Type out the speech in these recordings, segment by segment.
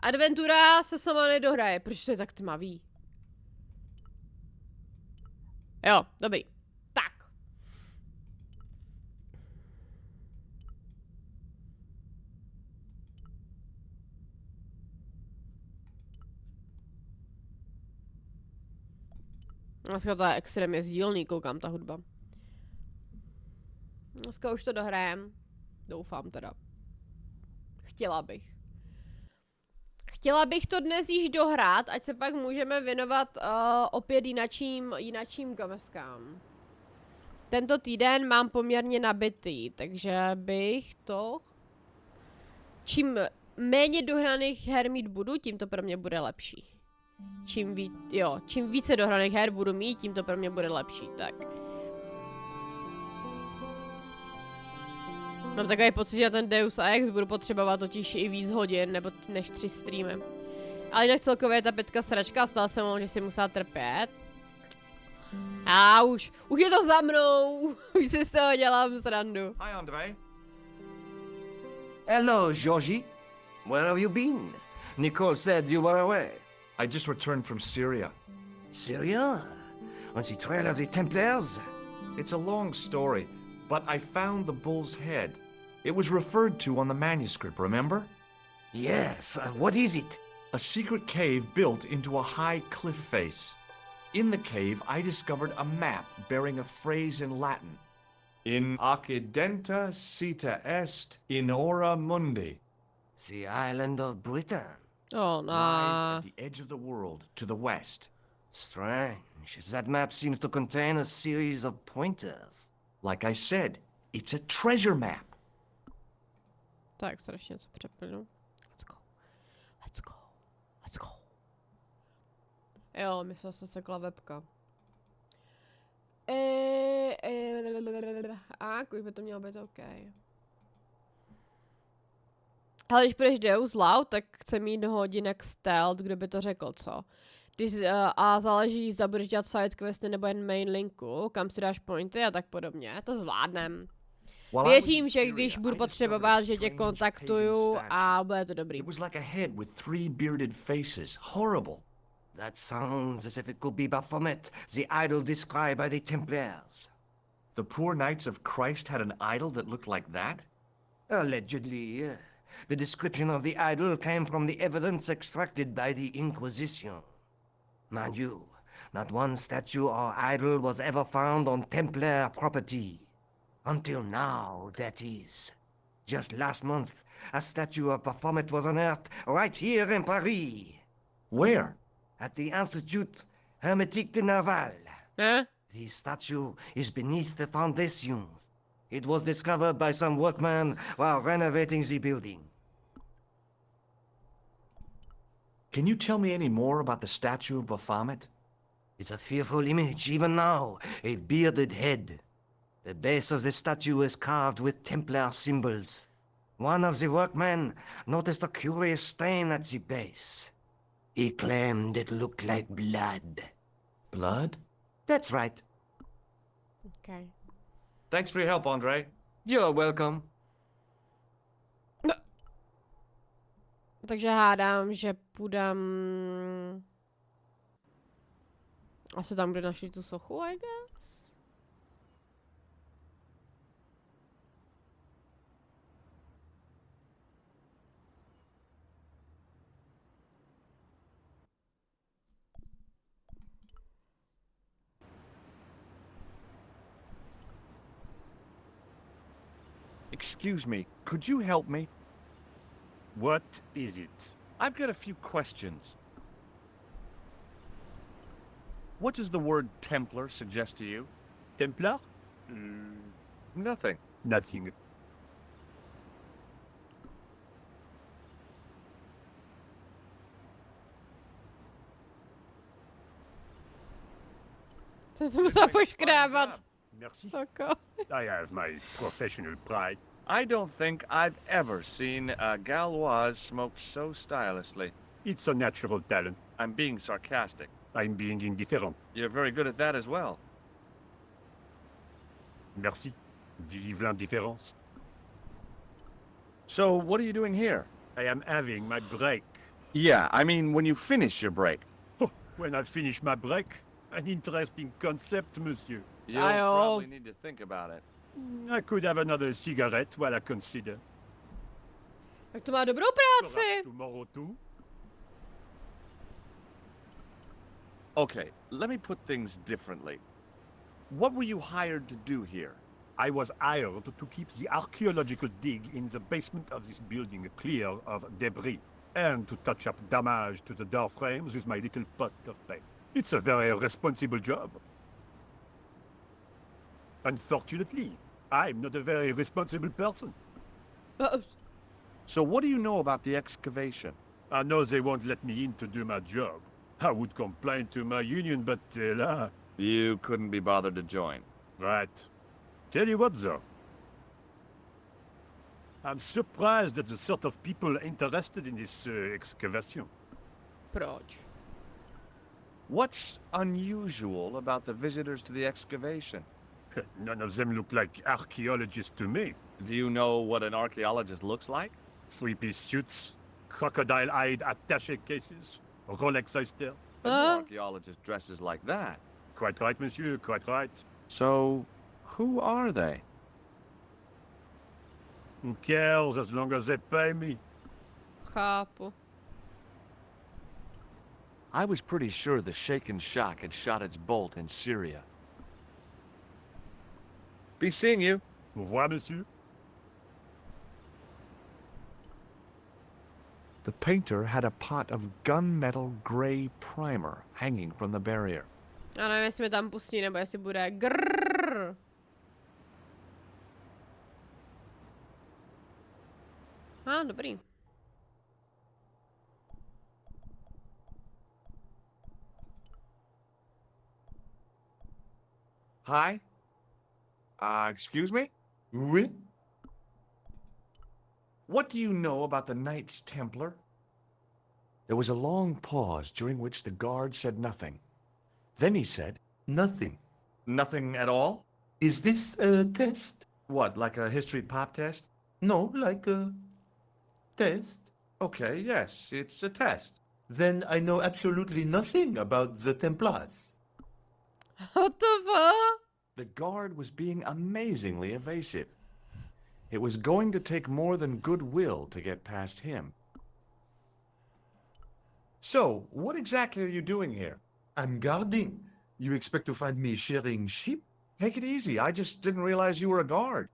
Adventura se sama nedohraje, protože to je tak tmavý. Jo, dobrý. Tak. Dneska to je extrémně sdílný, koukám ta hudba. Dneska už to dohrajem. Doufám teda. Chtěla bych. Chtěla bych to dnes již dohrát, ať se pak můžeme věnovat opět jinačím gameskám. Tento týden mám poměrně nabitý, takže bych to... Čím méně dohraných her mít budu, tím to pro mě bude lepší. Čím více dohraných her budu mít, tím to pro mě bude lepší, tak. Mám takový pocit, že ten Deus Ex budu potřebovat totiž i víc hodin, nebo než 3 streamy. Ale jinak celkově je ta 5 sračka, stala se mnou, že si musela trpět. A už je to za mnou, už si z toho dělám srandu. Hi, André. Hello, Georgie. Where have you been? Nicole said you were away. I just returned from Syria. Syria? On the trail of the Templars? It's a long story, but I found the bull's head. It was referred to on the manuscript, remember? Yes, what is it? A secret cave built into a high cliff face. In the cave, I discovered a map bearing a phrase in Latin. In occidenta sita est in ora mundi. The island of Britain. Oh, nah. Lies at the edge of the world, to the west. Strange. That map seems to contain a series of pointers. Like I said, it's a treasure map. Tak, strašně co přepnu. Let's go. Let's go. Let's go. Jo, myslel se sekla webka. Už by to mělo být OK. Ale když půjdeš Deus Loud, tak chce mít hodinek stealth, kdo by to řekl, co? A záleží, zda budeš dělat sidequesty nebo jen main linku, kam si dáš pointy a tak podobně. To zvládnem. Věřím, že když budu potřebovat, že tě kontaktuju a bude to dobrý. It was like a head with 3 bearded faces. Horrible. That sounds as if it could be Baphomet, the idol described by the Templars. The poor Knights of Christ had an idol that looked like that? Allegedly. The description of the idol came from the evidence extracted by the Inquisition. Mind you, not one statue or idol was ever found on Templar property. Until now, that is. Just last month, a statue of Baphomet was unearthed right here in Paris. Where? At the Institut Hermétique de Naval. Huh? The statue is beneath the foundations. It was discovered by some workmen while renovating the building. Can you tell me any more about the statue of Baphomet? It's a fearful image, even now, a bearded head. The base of the statue is carved with Templar symbols. One of the workmen noticed a curious stain at the base. He claimed it looked like blood. Blood? That's right. Okay. Thanks for your help, André. You're welcome. No. Takže hádám, že půjdem... Asi tam, kde našli tu sochu, I guess? Excuse me, could you help me? What is it? I've got a few questions. What does the word Templar suggest to you? Templar? Nothing. Nothing. To jsem musela poškrábat. Merci. Oko. I have my professional pride. I don't think I've ever seen a Gauloise smoke so stylishly. It's a natural talent. I'm being sarcastic. I'm being indifferent. You're very good at that as well. Merci. Vive l'indifférence. So, what are you doing here? I am having my break. Yeah, I mean when you finish your break. Oh, when I finish my break, an interesting concept, monsieur. You'll Ayo. probably need to think about it. I could have another cigarette while I consider. Tak to má dobrou Perhaps práci. tomorrow too. Okay, let me put things differently. What were you hired to do here? I was hired to keep the archaeological dig in the basement of this building clear of debris, and to touch up damage to the door frames with my little pot of paint. It's a very responsible job. Unfortunately, I'm not a very responsible person. So what do you know about the excavation? I know they won't let me in to do my job. I would complain to my union, but You couldn't be bothered to join. right. Tell you what, though. I'm surprised at the sort of people interested in this excavation. Proč? What's unusual about the visitors to the excavation? None of them look like archaeologists to me. Do you know what an archaeologist looks like? Three-piece suits, crocodile-eyed attaché cases, Rolex oyster. No Huh? archaeologist dresses like that. Quite right, monsieur, quite right. So, who are they? Who cares as long as they pay me? Chápu. I was pretty sure the shaken shock had shot its bolt in Syria. Be seeing you. Au revoir, monsieur. The painter had a pot of gunmetal gray primer hanging from the barrier. Já nevím, jestli mi tam pustí, nebo jestli bude grrrr. Dobrý. Hi? Excuse me? Oui? What do you know about the Knights Templar? There was a long pause during which the guard said nothing. Then he said, Nothing. nothing at all? Is this a test? What, like a history pop test? No, like a test. Okay, yes, it's a test. Then I know absolutely nothing about the Templars. What the fuck? The guard was being amazingly evasive. It was going to take more than goodwill to get past him. So, what exactly are you doing here? I'm guarding. You expect to find me shearing sheep? Take it easy, I just didn't realize you were a guard.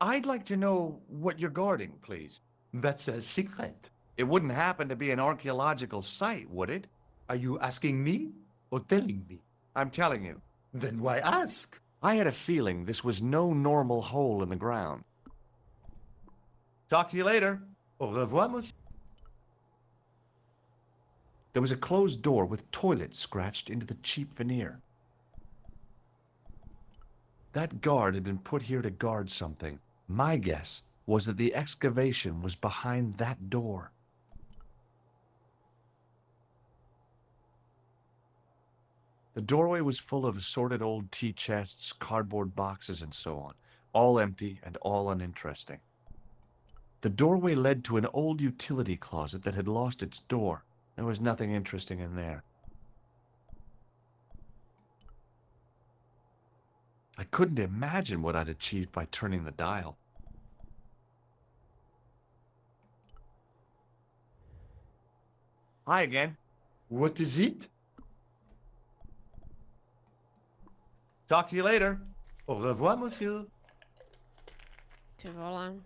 I'd like to know what you're guarding, please. That's a secret. It wouldn't happen to be an archaeological site, would it? Are you asking me or telling me? I'm telling you. Then why ask? I had a feeling this was no normal hole in the ground. Talk to you later. Au revoir, monsieur. There was a closed door with toilet scratched into the cheap veneer. That guard had been put here to guard something. My guess was that the excavation was behind that door. The doorway was full of assorted old tea chests, cardboard boxes, and so on, all empty and all uninteresting. The doorway led to an old utility closet that had lost its door. There was nothing interesting in there. I couldn't imagine what I'd achieved by turning the dial. Hi again. What is it? Talk to you later. Au revoir, monsieur. Ty vole.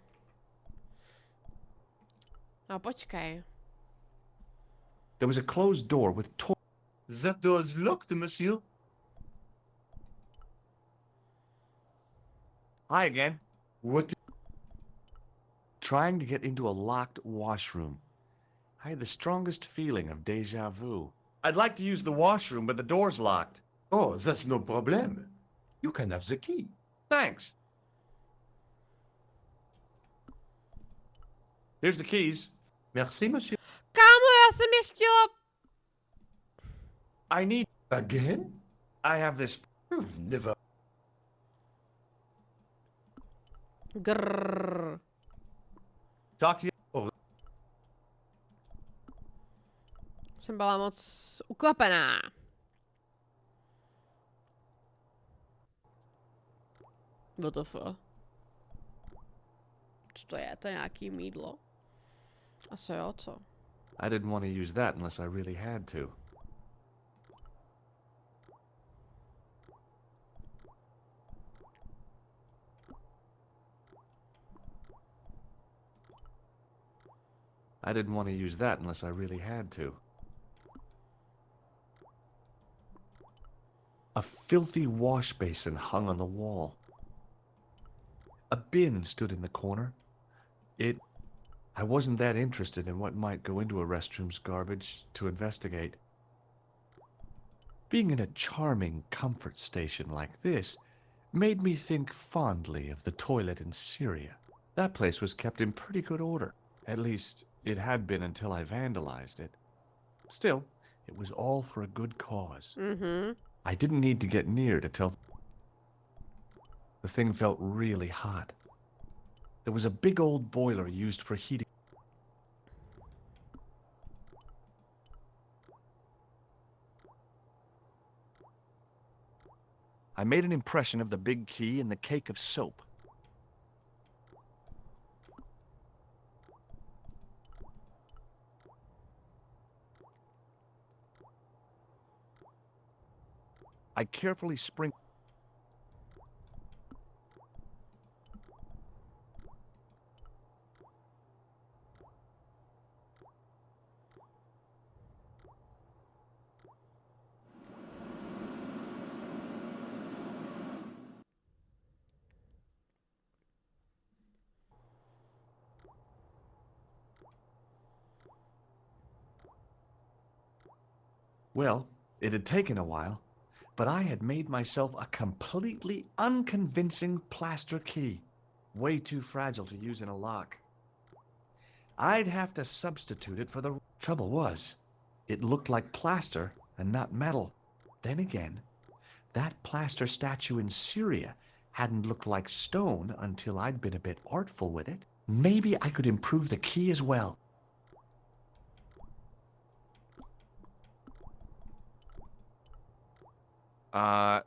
No počkej. There was a closed door with That door's locked, monsieur. Hi again. What? Trying to get into a locked washroom. I had the strongest feeling of déjà vu. I'd like to use the washroom, but the door's locked. Oh, that's no problem. You can have the key. Thanks. Here's the keys. Merci, monsieur. Kámo, já jsem je chtěla... I need... Again? I have this... Never. Grrrr. Talk to you... Jsem byla moc ukvapená. WTF? Co to je? To je nějaký mýdlo? Asi jo, co? I didn't want to use that unless I really had to. I didn't want to use that unless I really had to. A filthy wash basin hung on the wall. A bin stood in the corner. I wasn't that interested in what might go into a restroom's garbage to investigate. Being in a charming comfort station like this made me think fondly of the toilet in Syria. That place was kept in pretty good order. At least, it had been until I vandalized it. Still, it was all for a good cause. I didn't need to get near to tell. The thing felt really hot. There was a big old boiler used for heating. I made an impression of the big key in the cake of soap. I carefully sprinkled. Well, it had taken a while, but I had made myself a completely unconvincing plaster key, way too fragile to use in a lock. I'd have to substitute it for the... Trouble was, it looked like plaster and not metal. Then again, that plaster statue in Syria hadn't looked like stone until I'd been a bit artful with it. Maybe I could improve the key as well.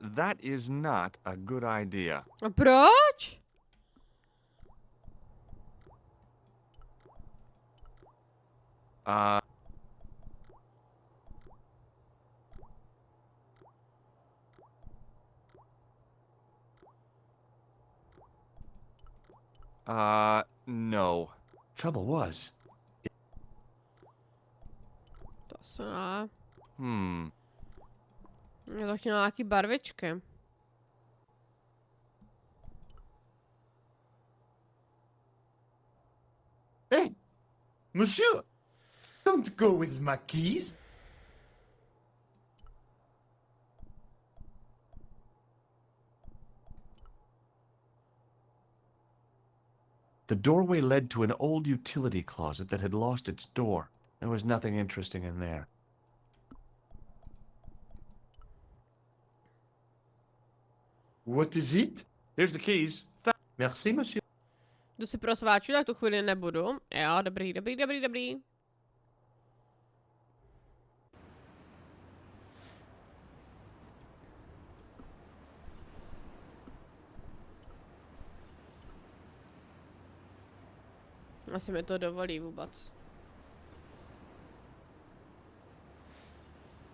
That is not a good idea. A proč? No. Trouble was... To asi ne. Je to chtěl nějaký barvičky. Hey, monsieur, don't go with my keys. The doorway led to an old utility closet that had lost its door. There was nothing interesting in there. What is it? Here's the keys. Merci, monsieur. Jdu si prosváču, tak tu chvíli nebudu. Jo, dobrý. Asi mi to dovolí vůbec.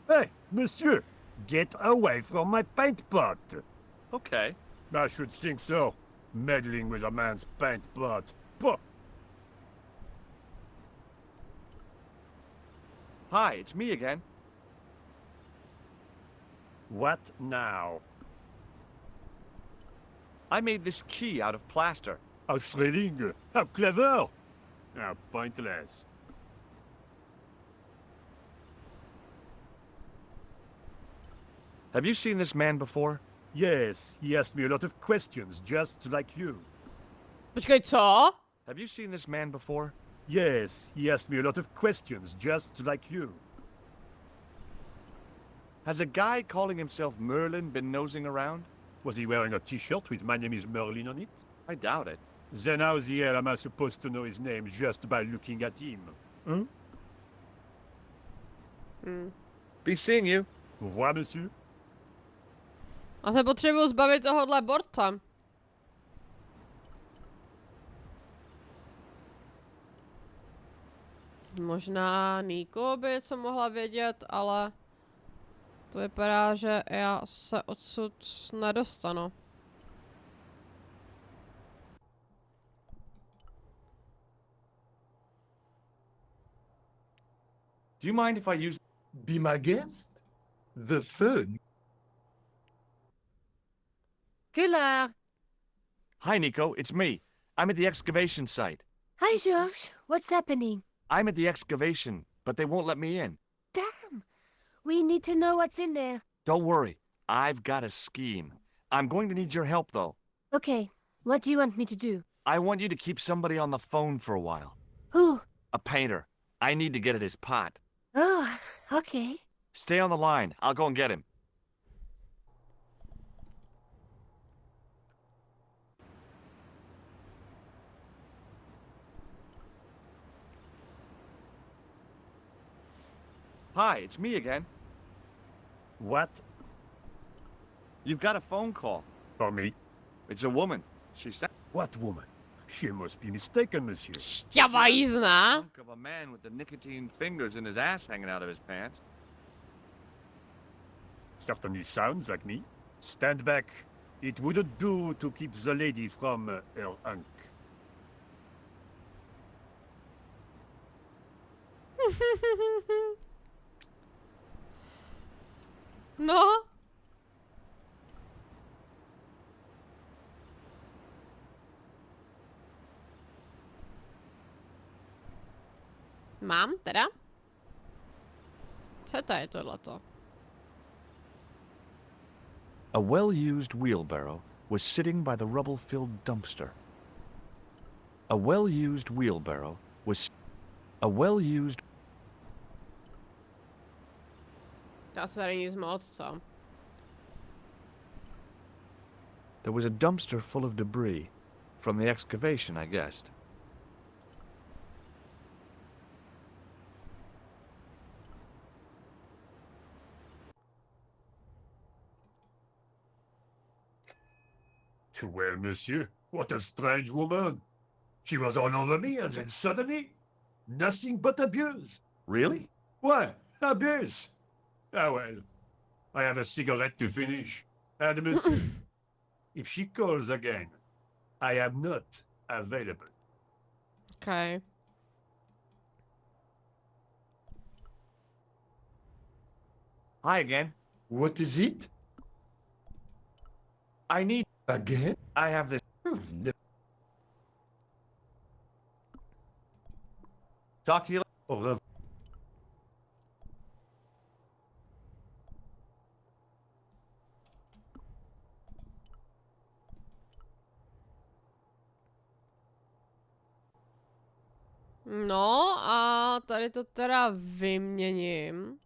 Hey, monsieur, get away from my paint pot. Okay. I should think so. Meddling with a man's paint pot. Puh. Hi, it's me again. What now? I made this key out of plaster. How thrilling! How clever! How pointless. Have you seen this man before? Yes, he asked me a lot of questions, just like you. Počkej, co? Have you seen this man before? Yes, he asked me a lot of questions, just like you. Has a guy calling himself Merlin been nosing around? Was he wearing a t-shirt with "My name is Merlin" on it? I doubt it. Then how the hell am I supposed to know his name just by looking at him? Be seeing you. Au revoir, monsieur. A se potřebuju zbavit tohohle borce. Možná Niko by co mohla vědět, ale to vypadá, že já se odsud nedostanu. Do you mind if I use... Be my guest? The fun. Couleur. Hi, Nico. It's me. I'm at the excavation site. Hi, Georges. What's happening? I'm at the excavation, but they won't let me in. Damn. We need to know what's in there. Don't worry. I've got a scheme. I'm going to need your help, though. Okay. What do you want me to do? I want you to keep somebody on the phone for a while. Who? A painter. I need to get at his pot. Oh, okay. Stay on the line. I'll go and get him. Hi, it's me again. What? You've got a phone call. For me? It's a woman. She said... What woman? She must be mistaken, monsieur. Šťavaj Hunk of a man with the nicotine fingers in his ass hanging out of his pants. Certainly sounds like me. Stand back. It wouldn't do to keep the lady from her unk. No. Mám teda? Co to je tohleto? A well-used wheelbarrow was sitting by the rubble-filled dumpster. A well-used wheelbarrow was... A well-used... Já se tady nic moc, co? There was a dumpster full of debris. From the excavation, I guessed. Well, monsieur, what a strange woman. She was all over me, and then suddenly, nothing but abuse. Really? What? Abuse? Ah, well, I have a cigarette to finish. And monsieur, if she calls again, I am not available. Okay. Hi again. What is it? I need... Again? I have this... Talk to you later. Au revoir. No a tady to teda vyměním.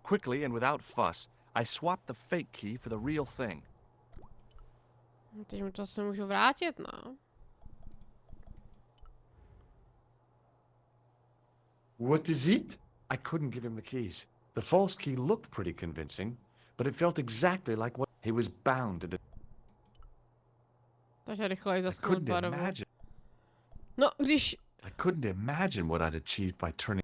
Quickly and without fuss, I swapped the fake key for the real thing. Teď mu to se můžu vrátit, no. What is it? I couldn't give him the keys. The false key looked pretty convincing, but it felt exactly like what he was bound to do. Takže rychleji I zasknout couldn't barvu. imagine. No, když... I couldn't imagine what I'd achieved by turning...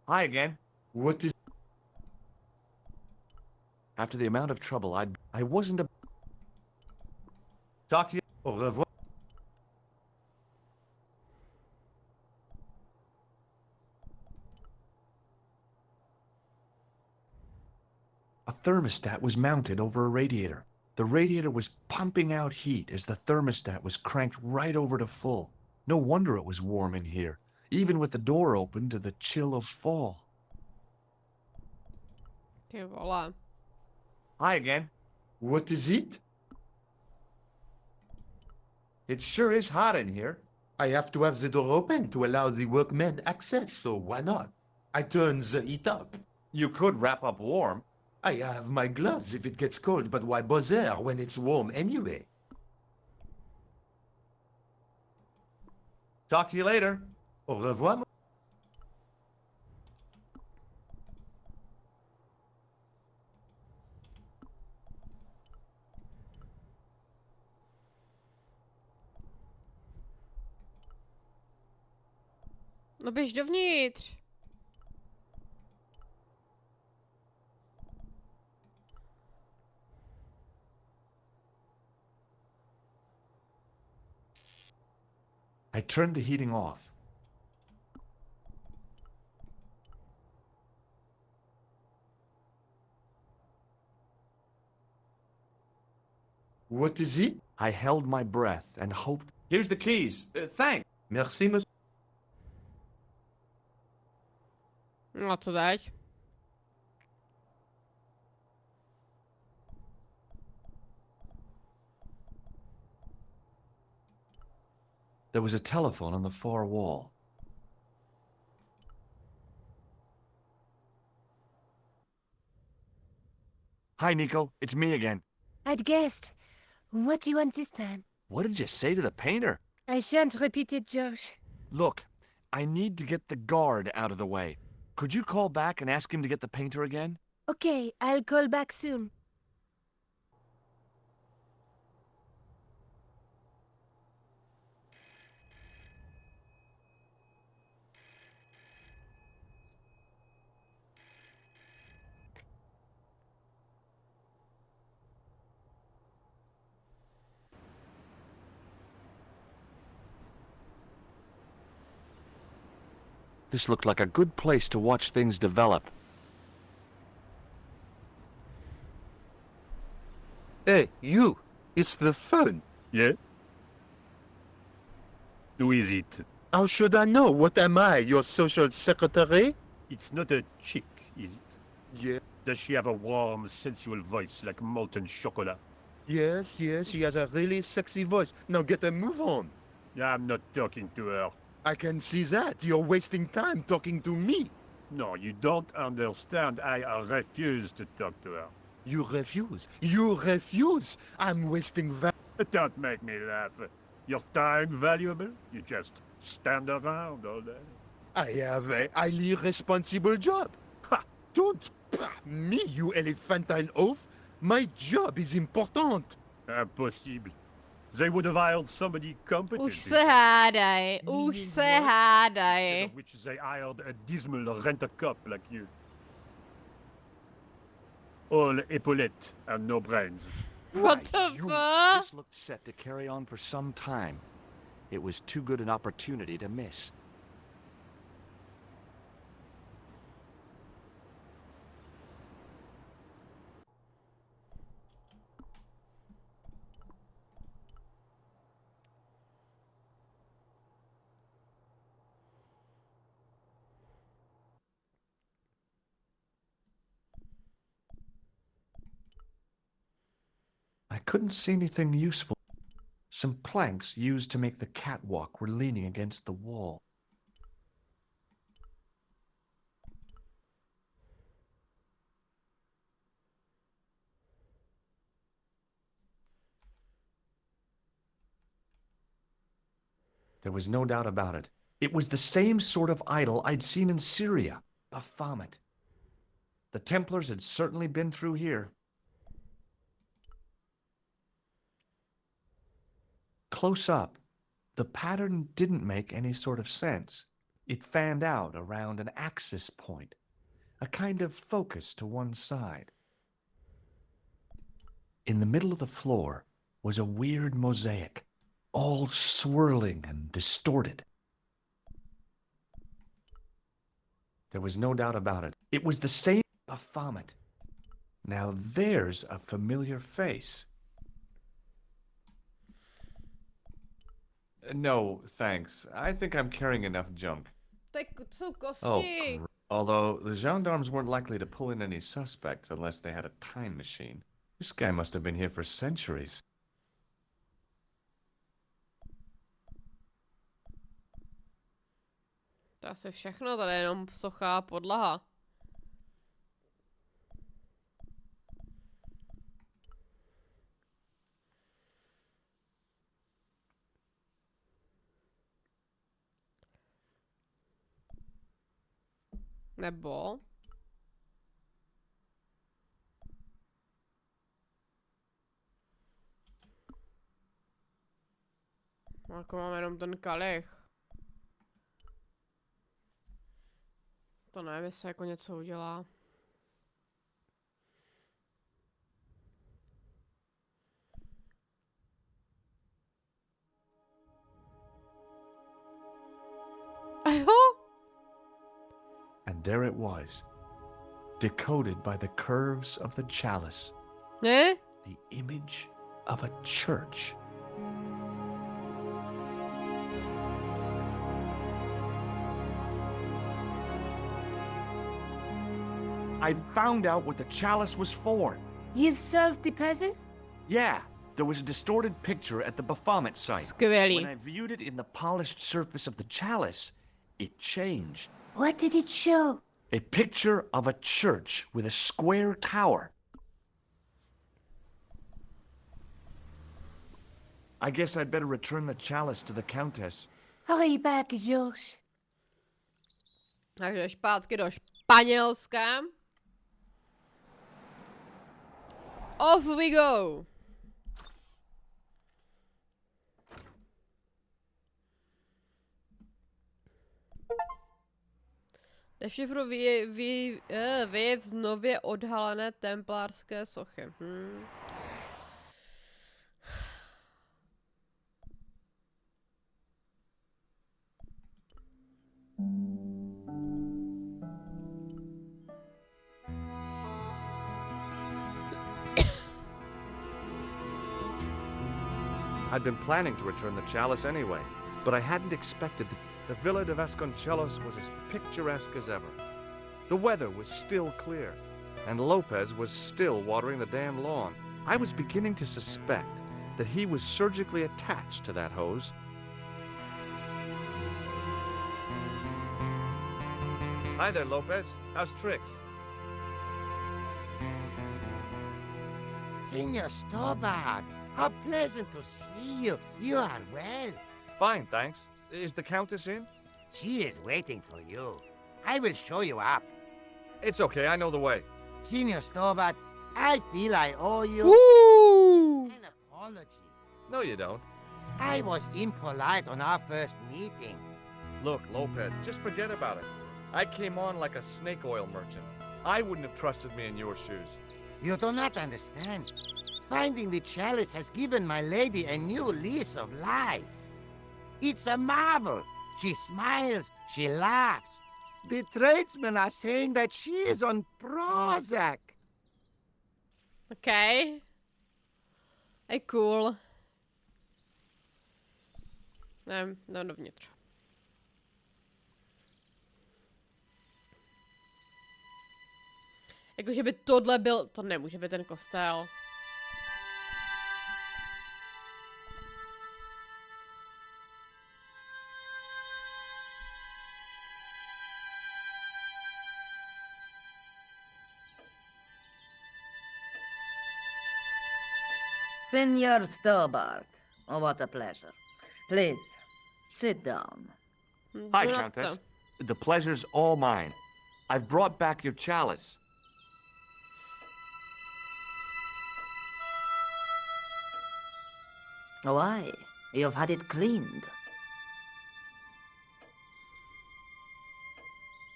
Hi again. What is... After the amount of trouble I wasn't a... Talk to you... Au revoir. A thermostat was mounted over a radiator. The radiator was pumping out heat as the thermostat was cranked right over to full. No wonder it was warm in here, even with the door open to the chill of fall. Ty vole. Hi again. What is it? It sure is hot in here. I have to have the door open to allow the workmen access, so why not? I turn the heat up. You could wrap up warm. I have my gloves if it gets cold, but why bother when it's warm anyway? Talk to you later. Au revoir. No běž dovnitř. I turned the heating off. What is it? I held my breath and hoped... Here's the keys. Thanks. Merci, monsieur. No co teď? There was a telephone on the far wall. Hi, Nico. It's me again. I'd guessed. What do you want this time? What did you say to the painter? I shan't repeat it, Josh. Look, I need to get the guard out of the way. Could you call back and ask him to get the painter again? Okay, I'll call back soon. This looked like a good place to watch things develop. Hey, you. It's the phone. Yeah? Who is it? How should I know? What am I, your social secretary? It's not a chick, is it? Yeah. Does she have a warm, sensual voice like molten chocolate? Yes, she has a really sexy voice. Now get a move on. I'm not talking to her. I can see that. You're wasting time talking to me. No, you don't understand. I refuse to talk to her. You refuse. You refuse. I'm wasting Don't make me laugh. Your time valuable? You just stand around all day. I have a highly responsible job. Ha! Don't me, you elephantine oaf. My job is important. Impossible. They would have hired somebody competent. Už se hádaj, už Meaning se what? hádaj. Instead of which they hired a dismal rent-a-cop like you. All epaulettes and no brains. What the You- fuck? This looked set to carry on for some time. It was too good an opportunity to miss. I couldn't see anything useful. Some planks used to make the catwalk were leaning against the wall. There was no doubt about it. It was the same sort of idol I'd seen in Syria, Baphomet. The Templars had certainly been through here. Close up, the pattern didn't make any sort of sense. It fanned out around an axis point, a kind of focus to one side. In the middle of the floor was a weird mosaic, all swirling and distorted. There was no doubt about it. It was the same Baphomet. Now there's a familiar face. No, thanks. I think I'm carrying enough junk. Tak jsou kosti. Oh, although the gendarmes weren't likely to pull in any suspects unless they had a time machine. This guy must have been here for centuries. To je asi všechno, tady je jenom socha podlaha. Nebo... Jako mám jenom ten kalich. To nevím, jestli jako něco udělá. And there it was, decoded by the curves of the chalice, Ne? the image of a church. I found out what the chalice was for. You've solved the puzzle? Yeah, there was a distorted picture at the Baphomet site. Skvělý. When I viewed it in the polished surface of the chalice, it changed. What did it show? A picture of a church with a square tower. I guess I'd better return the chalice to the Countess. Hurry back, George. Takže zpátky do Španělska. Off we go! Dešifru vyjev z nově odhalené templárské sochy. I'd been planning to return the chalice anyway, but I hadn't expected that the Villa de Vasconcelos was as picturesque as ever. The weather was still clear, and Lopez was still watering the damn lawn. I was beginning to suspect that he was surgically attached to that hose. Hi there, Lopez. How's tricks? Senor Stobart, how pleasant to see you. You are well. Fine, thanks. Is the Countess in? She is waiting for you. I will show you up. It's okay, I know the way. Senor Stobart, I feel I owe you Woo! an apology. No, you don't. I was impolite on our first meeting. Look, Lopez, just forget about it. I came on like a snake oil merchant. I wouldn't have trusted me in your shoes. You do not understand. Finding the chalice has given my lady a new lease of life. It's a marvel. She smiles, she laughs. The tradesmen are saying that she is on Prozac. Okay. Hey, cool. No dovnitř. Jakože by tohle byl, to nemůže být ten kostel. Senor Stobart, oh, what a pleasure. Please, sit down. Hi, Jdu na Countess. to. The pleasure's all mine. I've brought back your chalice. Why? You've had it cleaned.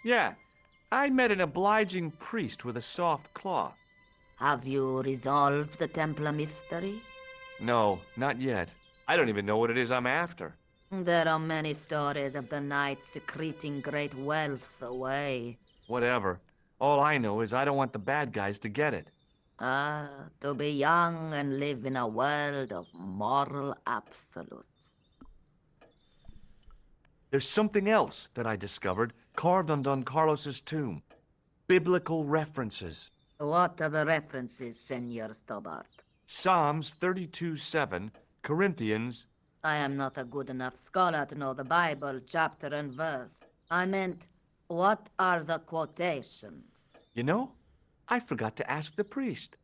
Yeah, I met an obliging priest with a soft cloth. Have you resolved the Templar mystery? No, not yet. I don't even know what it is I'm after. There are many stories of the knight secreting great wealth away. Whatever. All I know is I don't want the bad guys to get it. Ah, to be young and live in a world of moral absolutes. There's something else that I discovered carved on Don Carlos's tomb. Biblical references. What are the references, Senor Stobart? Psalms 32:7, Corinthians. I am not a good enough scholar to know the Bible chapter and verse. I meant, what are the quotations? You know, I forgot to ask the priest.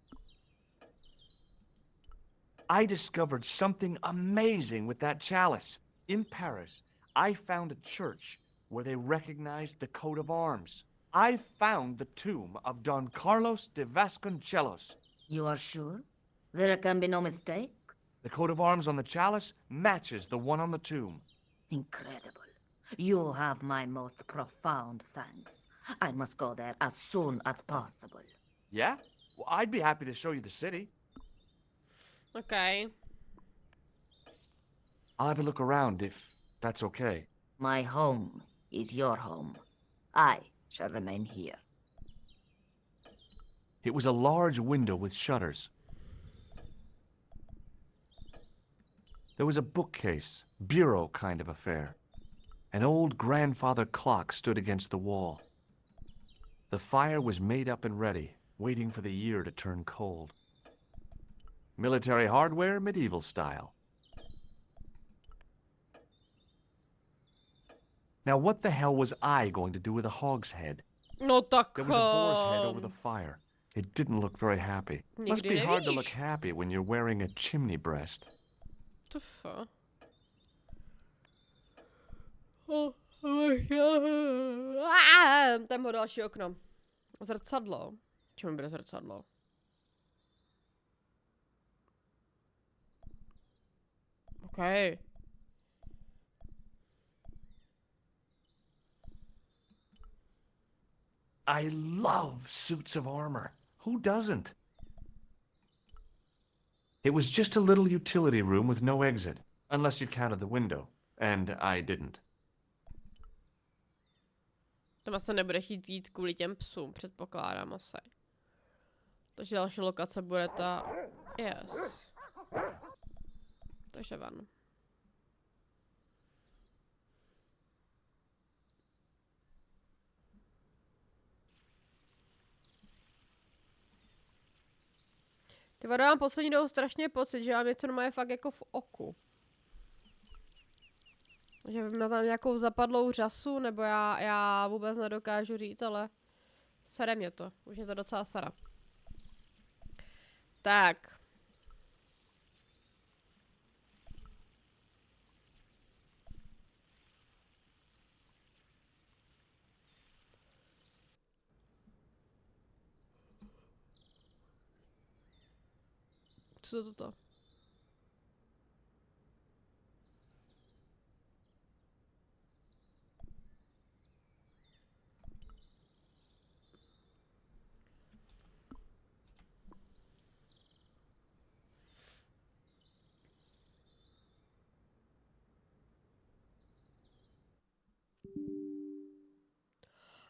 I discovered something amazing with that chalice. In Paris, I found a church where they recognized the coat of arms. I found the tomb of Don Carlos de Vasconcelos. You are sure? There can be no mistake? The coat of arms on the chalice matches the one on the tomb. Incredible. You have my most profound thanks. I must go there as soon as possible. Yeah? Well, I'd be happy to show you the city. Okay. I'll have a look around if that's okay. My home is your home. I shall remain here. It was a large window with shutters. There was a bookcase, bureau kind of affair. An old grandfather clock stood against the wall. The fire was made up and ready, waiting for the year to turn cold. Military hardware, medieval style. Now what the hell was I going to do with a hog's head? No tak... There was a boar's head over the fire. It didn't look very happy. Must be Nikdy hard to look nevíš. happy when you're wearing a chimney breast. To fuck? Tam ho další okno. Zrcadlo. Čemu bude zrcadlo? Okay. I love suits of armor. Who doesn't? It was just a little utility room with no exit, unless you counted the window, and I didn't. Tam asi nebude chtít jít kvůli těm psům, předpokládám asi. Takže další lokace bude ta... Yes. Takže ven. Ty vado, mám poslední dobou strašně pocit, že mám něco normálně fakt jako v oku. Že mám tam nějakou zapadlou řasu, nebo já vůbec nedokážu říct, ale sere mě to. Už mě to docela sere. Tak. Co to toto?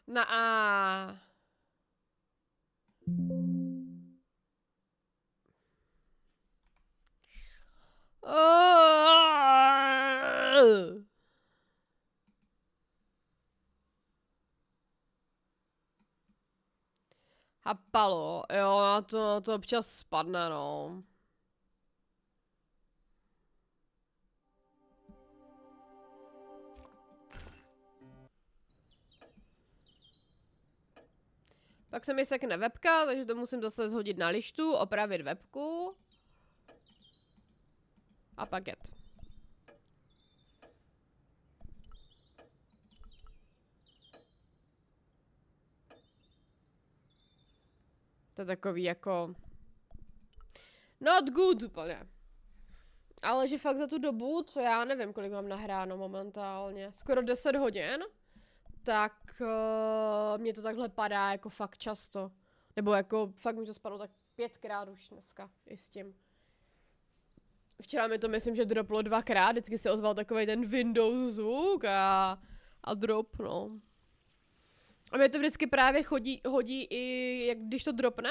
Na A. Hapalo, jo, na to občas spadne, no. Pak se mi sekne webka, takže to musím zase shodit na lištu, opravit webku. A pak jet. To je takový jako... Not good úplně. Ale že fakt za tu dobu, co já nevím, kolik mám nahráno momentálně, skoro 10 hodin, tak mě to takhle padá jako fakt často. Nebo jako fakt mi to spadlo tak 5krát už dneska i s tím. Včera mi to myslím, že droplo 2krát, vždycky se ozval takovej ten Windows zvuk a drop, no. A mě to vždycky právě hodí i, jak když to dropne,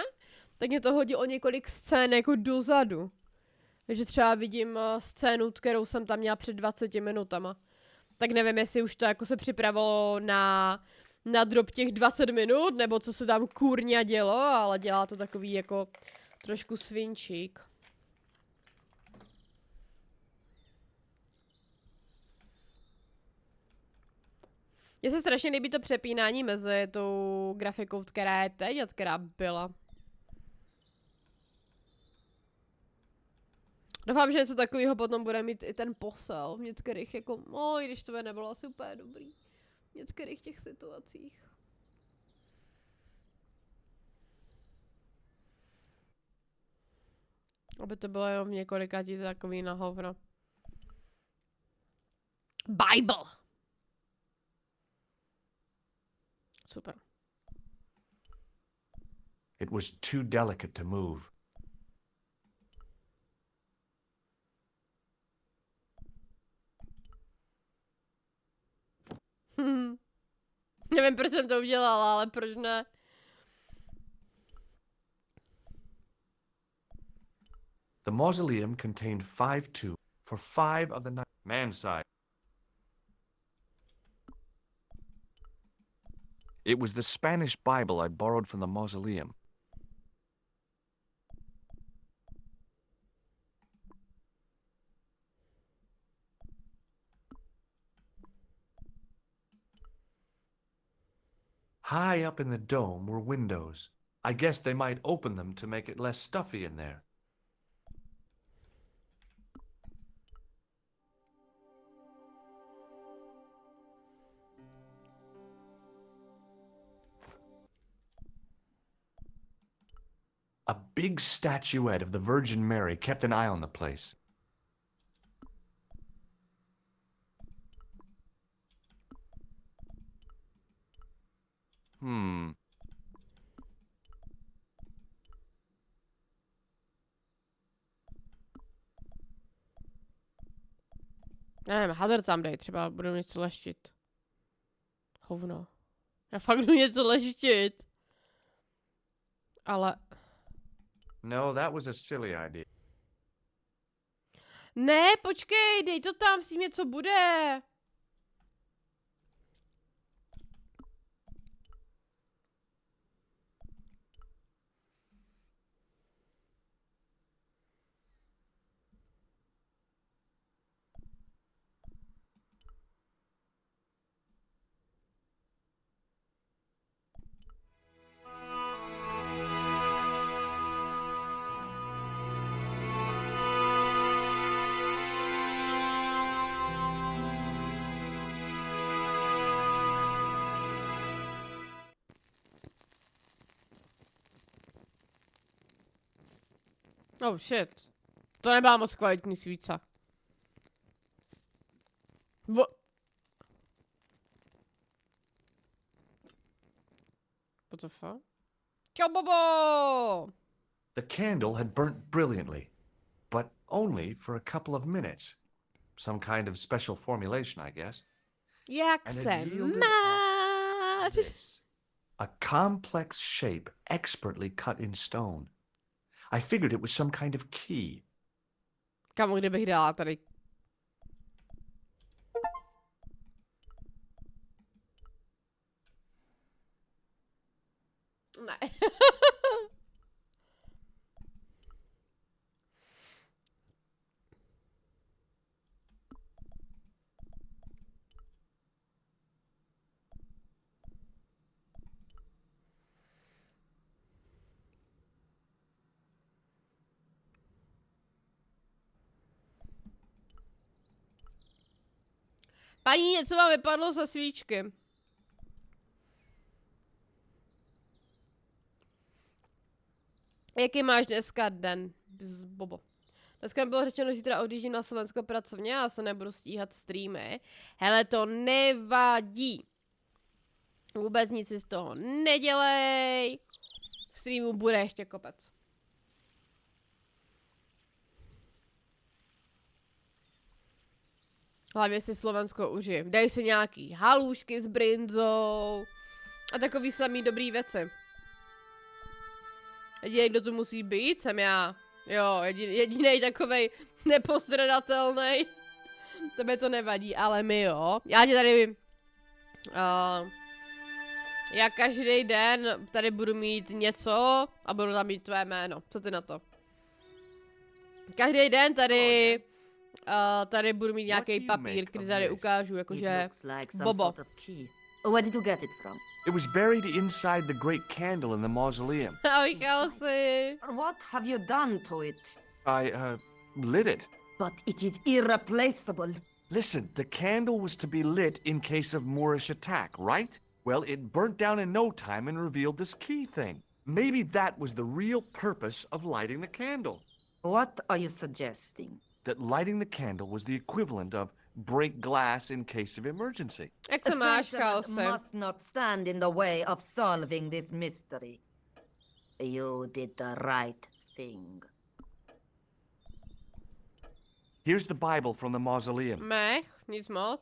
tak mě to hodí o několik scén jako dozadu. Takže třeba vidím scénu, kterou jsem tam měla před 20 minutama. Tak nevím, jestli už to jako se připravilo na drop těch 20 minut, nebo co se tam kurňa dělo, ale dělá to takový jako trošku svinčík. Mně se strašně líbí to přepínání mezi tou grafikou, která je teď a která byla. Doufám, že něco takového potom bude mít i ten posel v některých jako, i když to by nebylo asi úplně dobrý. V některých těch situacích. Aby to bylo jenom v několika tí takový na hovno. Bible! Super. It was too delicate to move. Nevím, proč jsem to udělala, ale proč ne? The mausoleum contained 5 tombs for 5 of the 9 man side. It was the Spanish Bible I borrowed from the mausoleum. High up in the dome were windows. I guess they might open them to make it less stuffy in there. A big statuette of the Virgin Mary kept an eye on the place. Nevím, hazard tam dej, třeba budu něco leštit. Hovno. Já fakt jdu něco leštit. Ale... No, that was a silly idea. Ne, počkej, dej to tam, s tím něco bude. Oh shit. To nebyla moc kvalitní svíce. What the fuck? Čau, Bobo! The candle had burnt brilliantly, but only for a couple of minutes. Some kind of special formulation, I guess. Jak And it se yielded máš? This. A complex shape expertly cut in stone. I figured it was some kind of key. Kamu, kdybych dala tady. Ne. Paní, něco vám vypadlo ze svíčky. Jaký máš dneska den, Bobo? Dneska mi bylo řečeno, že zítra odjíždím na Slovensko pracovně a se nebudu stíhat streamy. Hele, to nevadí. Vůbec nic si z toho nedělej. Streamu bude ještě kopec. Hlavně si Slovensko užij. Dej si nějaký halůšky s brinzou a takový samý dobrý věci. Jediný, kdo tu musí být, jsem já. Jo, jedinej takovej nepostradatelný. Tebe to nevadí, ale my jo. Já ti tady... já každý den tady budu mít něco a budu tam mít tvé jméno. Co ty na to? Každý den tady... tady budu mít nějaký papír, který tady ukážu, jakože Bobo. Where did you get it from? It was buried inside the great candle in the mausoleum. Ahoj, Chelsea. What have you done to it? I, lit it. But it is irreplaceable. Listen, the candle was to be lit in case of Moorish attack, right? Well, it burnt down in no time and revealed this key thing. Maybe that was the real purpose of lighting the candle. What are you suggesting? That lighting the candle was the equivalent of break glass in case of emergency. Jak se máš, Sentiment chaose? must not stand in the way of solving this mystery. You did the right thing. Here's the Bible from the mausoleum. Mech, nic moc.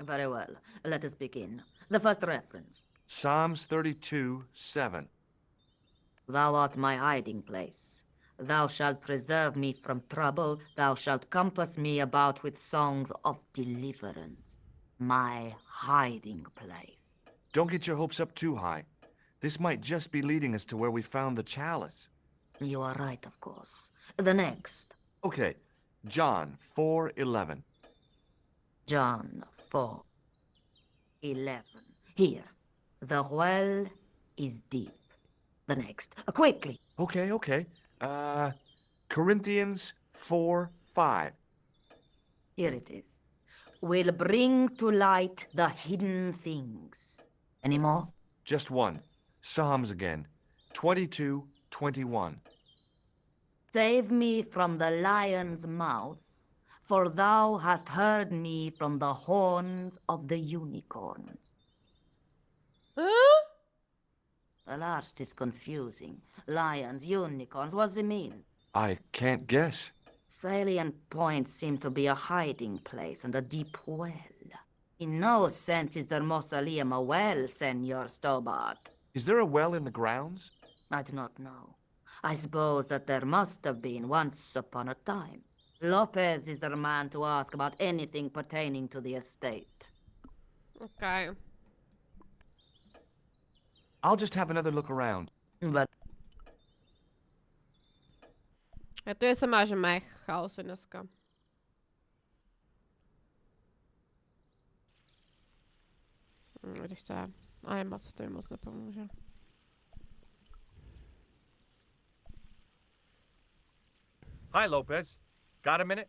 Very well. Let us begin. The first reference. Psalms 32:7. Thou art my hiding place. Thou shalt preserve me from trouble. Thou shalt compass me about with songs of deliverance. My hiding place. Don't get your hopes up too high. This might just be leading us to where we found the chalice. You are right, of course. The next. Okay, John 4:11. John 4:11. Here. The well is deep. The next. Quickly. Okay. Corinthians 4:5. Here it is. Will bring to light the hidden things. Any more? Just one. Psalms again. 22:21. Save me from the lion's mouth, for thou hast heard me from the horns of the unicorns. Huh? The last is confusing. Lions, unicorns, what does it mean? I can't guess. Salient points seem to be a hiding place and a deep well. In no sense is the mausoleum a well, Senor Stobart. Is there a well in the grounds? I do not know. I suppose that there must have been once upon a time. Lopez is the man to ask about anything pertaining to the estate. Okay. I'll just have another look around. But A to je se máš mech, chaose dneska. Když to je animace, to mi moc nepomůže. Hi, Lopez. Got a minute?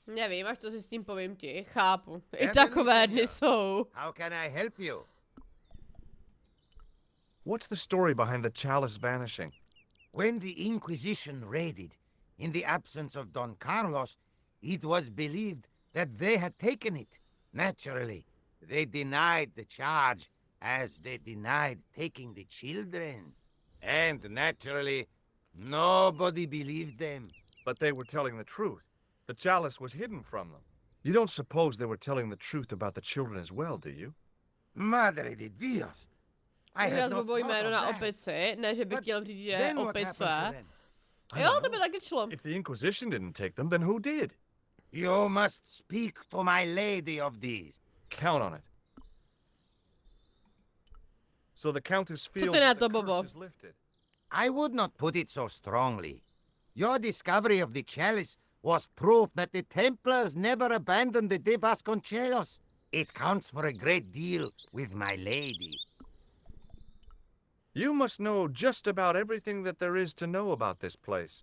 Nevím, až to si s tím povím ti, chápu. I Já takové nevím, dny jo. jsou. How can I help you? What's the story behind the chalice vanishing? When the Inquisition raided, in the absence of Don Carlos, it was believed that they had taken it. Naturally, they denied the charge, as they denied taking the children. And naturally, nobody believed them. But they were telling the truth. The chalice was hidden from them. You don't suppose they were telling the truth about the children as well, do you? Madre de Dios! I Vyraz had not blbou thought jméno of na that. opici, ne, že bych But chtěl říct, že then what happened to opice. them? I Jo, don't to by know. taky šlo. If the Inquisition didn't take them, then who did? You must speak to my lady of these. Count on it. So the Countess feels ty na that to, the Bobo? curse is lifted. I would not put it so strongly. Your discovery of the chalice was proof that the Templars never abandoned the De Vasconcelos. It counts for a great deal with my lady. You must know just about everything that there is to know about this place.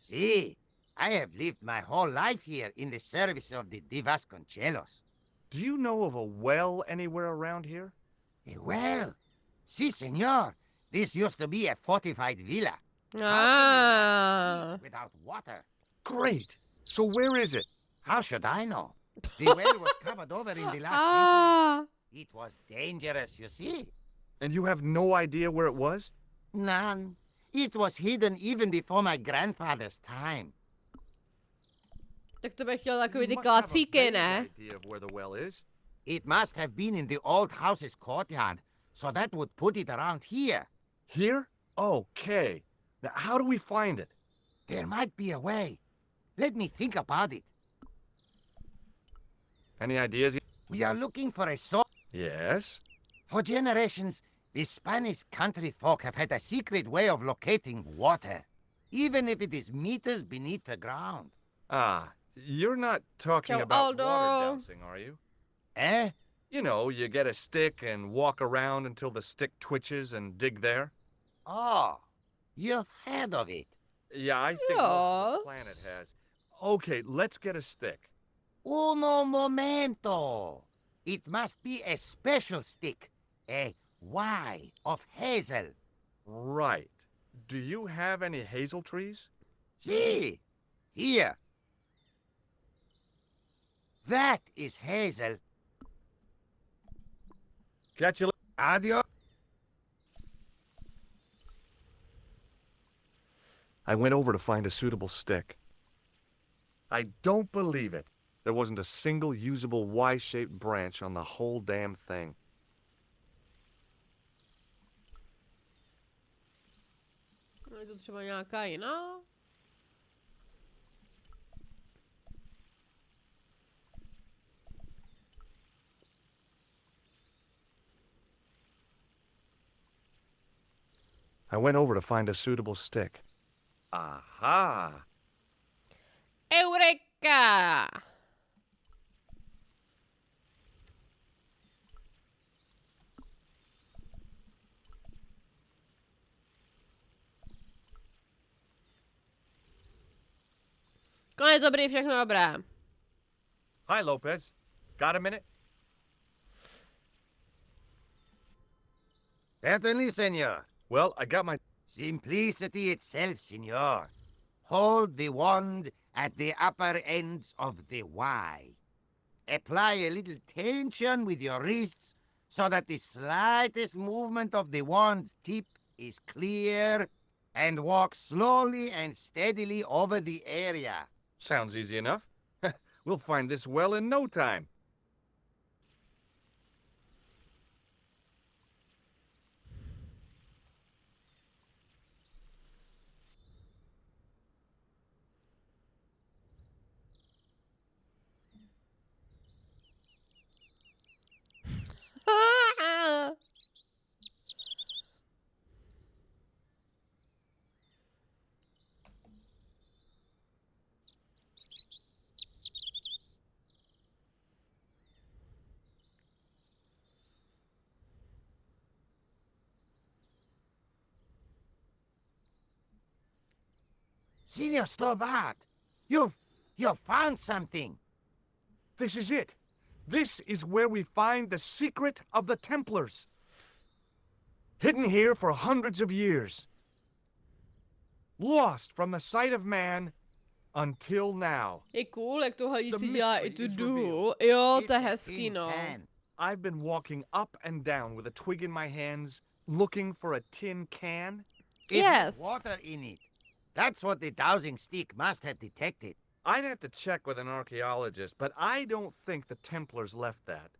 See, I have lived my whole life here in the service of the De Vasconcelos. Do you know of a well anywhere around here? Well, si, senor. This used to be a fortified villa. Ah. Without water. Great. So where is it? How should I know? The well was covered over in the last Ah. century. It was dangerous, you see. And you have no idea where it was? None. It was hidden even before my grandfather's time. Tak to bych chtěl takový ty You must have a klacíky, vague ne? idea of where the well is. It must have been in the old house's courtyard, so that would put it around here. Here? Okay. Now, how do we find it? There might be a way. Let me think about it. Any ideas? We are looking for a source. Yes. For generations, the Spanish country folk have had a secret way of locating water, even if it is meters beneath the ground. Ah, you're not talking Ciao, about Aldo. water dowsing, are you? Eh? You know, you get a stick and walk around until the stick twitches and dig there. Oh, you've heard of it. Yeah, I think most of Yes. the planet has. Okay, let's get a stick. Uno momento. It must be a special stick. A Y of hazel. Right. Do you have any hazel trees? See, here. That is hazel. Catch you. Adios. I went over to find a suitable stick. I don't believe it. There wasn't a single usable Y-shaped branch on the whole damn thing. Je to třeba nějaká jiná? I went over to find a suitable stick. Aha! Eureka! Konec dobrý, všechno dobré. Hi, Lopez. Got a minute? Certainly, senor. Well, I got my... Simplicity itself, senor. Hold the wand at the upper ends of the Y. Apply a little tension with your wrists so that the slightest movement of the wand's tip is clear, and walk slowly and steadily over the area. Sounds easy enough. We'll find this well in no time. Senor Stobart, you've found something. This is it. This is where we find the secret of the Templars. Hidden here for hundreds of years. Lost from the sight of man until now. Je cool, jak to hledící The dělá i mystery tu is duhu. revealed. Jo, to je It's a hezký, tin no. can. I've been walking up and down with a twig in my hands, looking for a tin can. It Yes. has water in it. That's what the dowsing stick must have detected. I'd have to check with an archaeologist, but I don't think the Templars left that.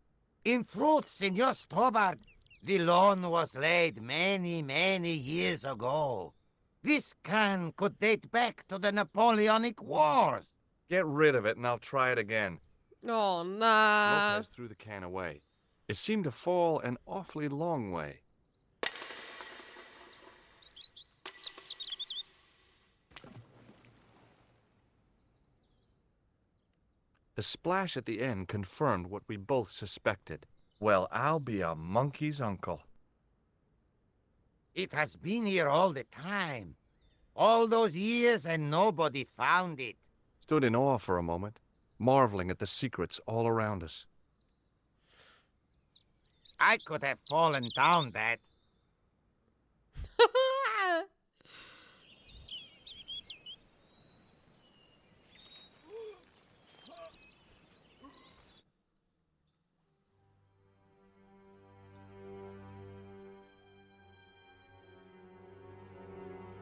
In truth, Senor Stobart, the loan was laid many, many years ago. This can could date back to the Napoleonic Wars. Get rid of it and I'll try it again. Oh, nah. Lopez threw the can away. It seemed to fall an awfully long way. The splash at the end confirmed what we both suspected. Well, I'll be a monkey's uncle. It has been here all the time. All those years and nobody found it. Stood in awe for a moment, marveling at the secrets all around us. I could have fallen down that.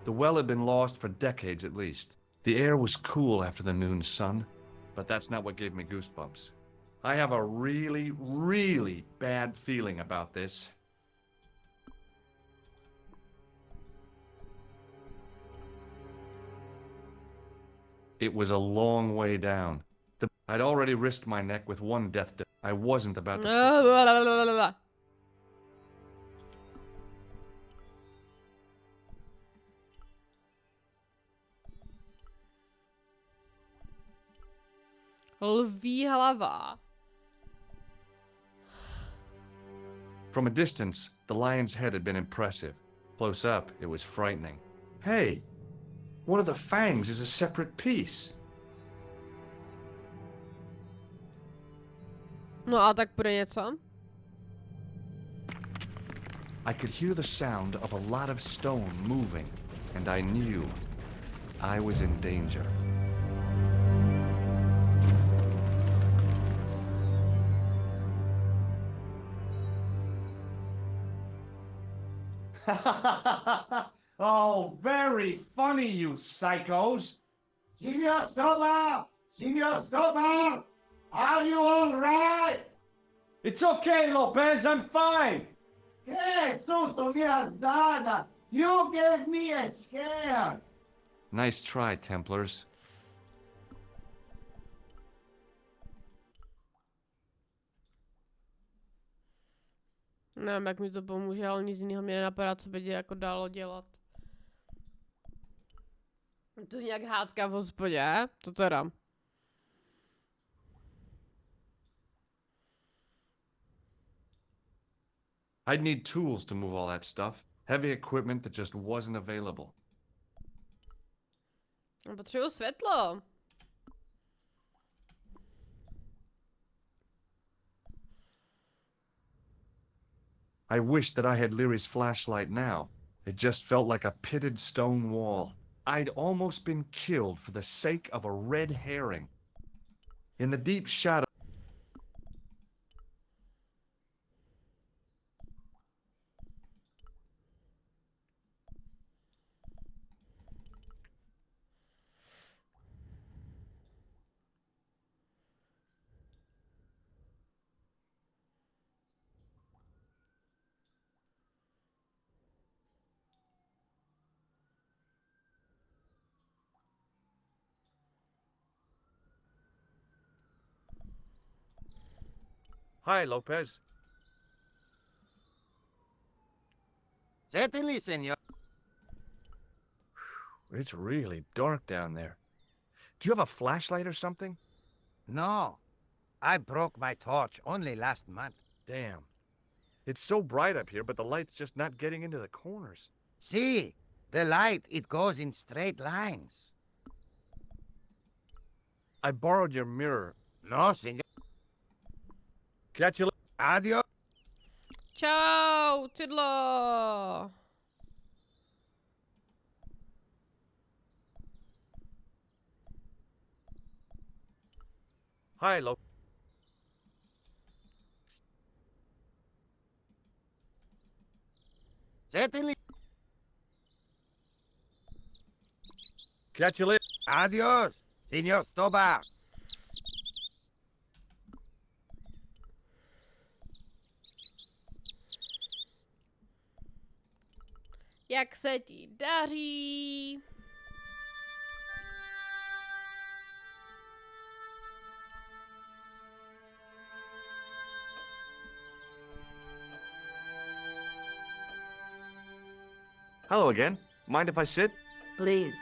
The well had been lost for decades at least. The air was cool after the noon sun, but that's not what gave me goosebumps. I have a really, really bad feeling about this. It was a long way down. I'd already risked my neck with one death. I wasn't about to... Lví hlava. From a distance, the lion's head had been impressive. Close up, it was frightening. Hey, one of the fangs is a separate piece. No a tak bude něco? I could hear the sound of a lot of stone moving, and I knew I was in danger. Oh, very funny, you psychos. Signor Stover! Signor Stover! Are you all right? It's okay, Lopez, I'm fine. Hey, tutto mi has done. You gave me a scare. Nice try, Templars. Nevím, jak mi to pomůže, ale nic jiného mě nenapadá, co by jako dalo dělat. To je nějak hádka v hospodě, to teda. I'd need tools to move all that stuff. Heavy equipment that just wasn't available. Potřebuju světlo. I wish that I had Leary's flashlight now. It just felt like a pitted stone wall. I'd almost been killed for the sake of a red herring. In the deep shadow. Hi, Lopez. Certainly, senor. It's really dark down there. Do you have a flashlight or something? No. I broke my torch only last month. Damn. It's so bright up here, but the light's just not getting into the corners. See, the light, it goes in straight lines. I borrowed your mirror. No, senor. Catch you later. Adios. Čau, čidlo. Hi, Lopez. Certainly. Catch you later. Adios, senor Stover. Jak se ti daří? Hello again. Mind if I sit? Please.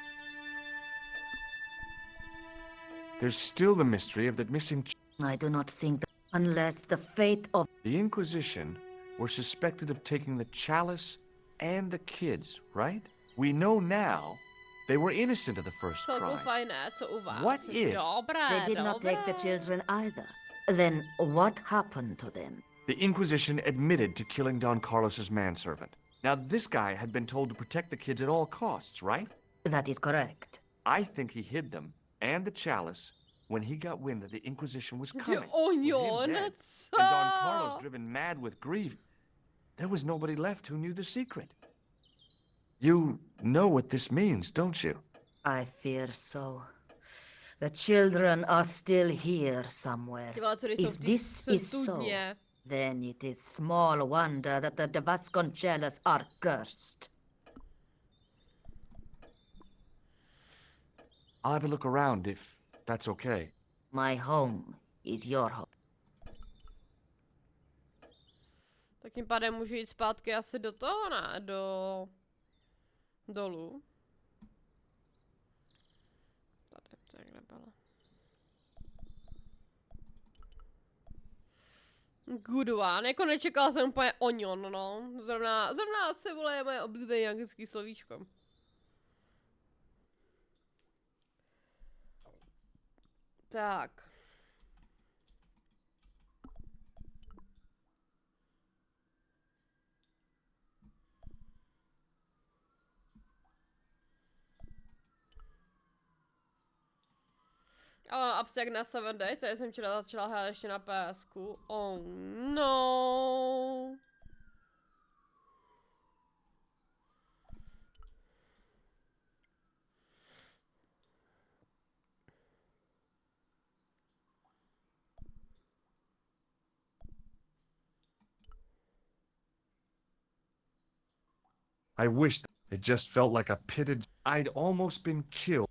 There's still the mystery of that missing I do not think that unless the fate of... The Inquisition were suspected of taking the chalice and the kids, right? We know now they were innocent of the first Celku crime. fajné, co u vás. What if- Dobré, They did not take the dobré. children either. Then what happened to them? The Inquisition admitted to killing Don Carlos's manservant. Now, this guy had been told to protect the kids at all costs, right? That is correct. I think he hid them and the chalice when he got wind that the Inquisition was Ty coming. With him oňon, dead, co? and Don Carlos driven mad with grief, there was nobody left who knew the secret. You know what this means, don't you? I fear so. The children are still here somewhere. Ty vole, co když jsou If v té this is so, studně. then it is small wonder that the Vasconcelos are cursed. I'll have a look around if that's okay. My home is your home. Tak tím pádem můžu jít zpátky asi do toho, ne? Dolů. Tady, to jak nebylo. Good one. Jako nečekala jsem úplně onion, no. Zrovna asi, vole, je moje oblíbené anglické slovíčko. Tak. chlapci jak na 7 Days, já jsem včera začala hrát ještě na PSku. Oh no. I wished it just felt like a pitted... I'd almost been killed.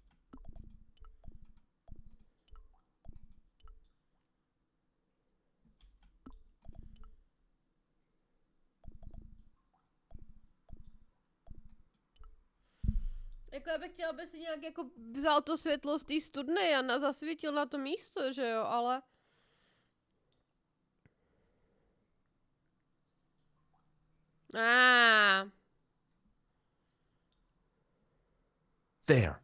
Jako já bych chtěla, aby si nějak jako vzal to světlo z té studny a zasvítil na to místo, že jo, ale... There,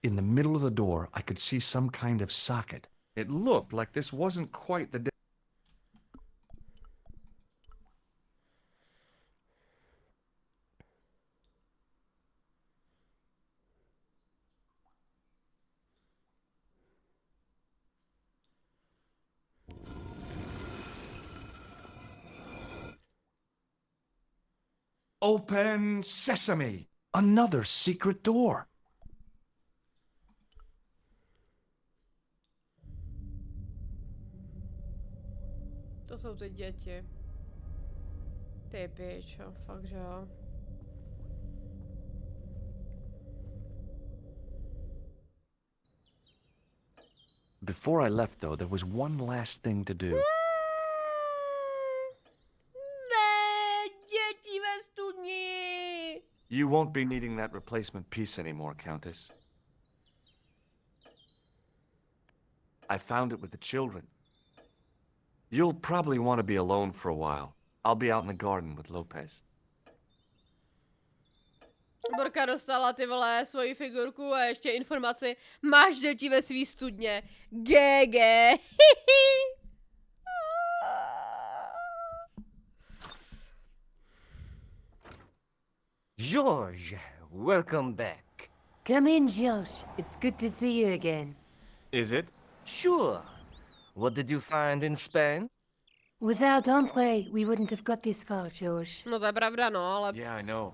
in the middle of the door, I could see some kind of socket. It looked like this wasn't quite the... Open sesame! Another secret door! To jsou ty děti. Ty pičo, fakt že jo. Before I left, though, there was one last thing to do. Ne, děti ve studni! You won't be needing that replacement piece anymore, Countess. I found it with the children. You'll probably want to be alone for a while. I'll be out in the garden with Lopez. Borka dostala ty vole svoji figurku a ještě informaci. Máš děti ve svý studně. GG. George, welcome back. Come in, George. It's good to see you again. Is it? Sure. What did you find in Spain? Without Andre, we wouldn't have got this far, George. No to je pravda, no, ale... Yeah, I know.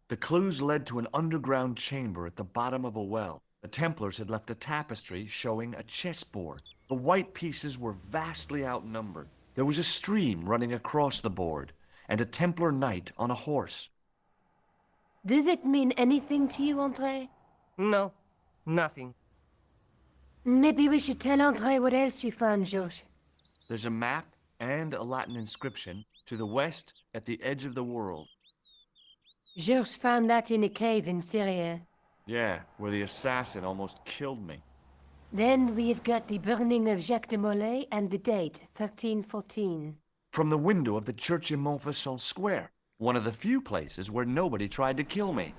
The clues led to an underground chamber at the bottom of a well. The Templars had left a tapestry showing a chessboard. The white pieces were vastly outnumbered. There was a stream running across the board, and a Templar knight on a horse. Does it mean anything to you, Andre? No, nothing. Maybe we should tell Andre what else you found, George. There's a map and a Latin inscription to the west at the edge of the world. George found that in a cave in Syria. Yeah, where the assassin almost killed me. Then we've got the burning of Jacques de Molay and the date, 1314. From the window of the church in Montfaucon Square, one of the few places where nobody tried to kill me.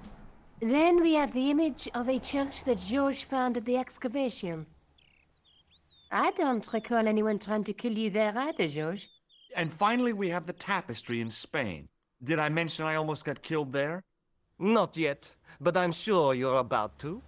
Then we have the image of a church that George found at the excavation. I don't recall anyone trying to kill you there either, George. And finally we have the tapestry in Spain. Did I mention I almost got killed there? Not yet, but I'm sure you're about to.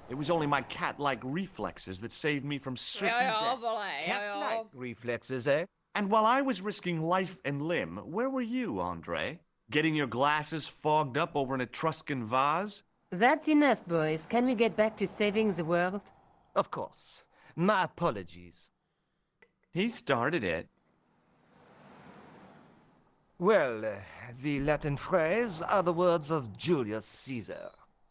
It was only my cat-like reflexes that saved me from certain Jo, jo, death. vole, jo, jo. Cat-like reflexes, eh? And while I was risking life and limb, where were you, Andre? Getting your glasses fogged up over an Etruscan vase? That's enough, boys. Can we get back to saving the world? Of course. My apologies. He started it. Well, the Latin phrase are the words of Julius Caesar.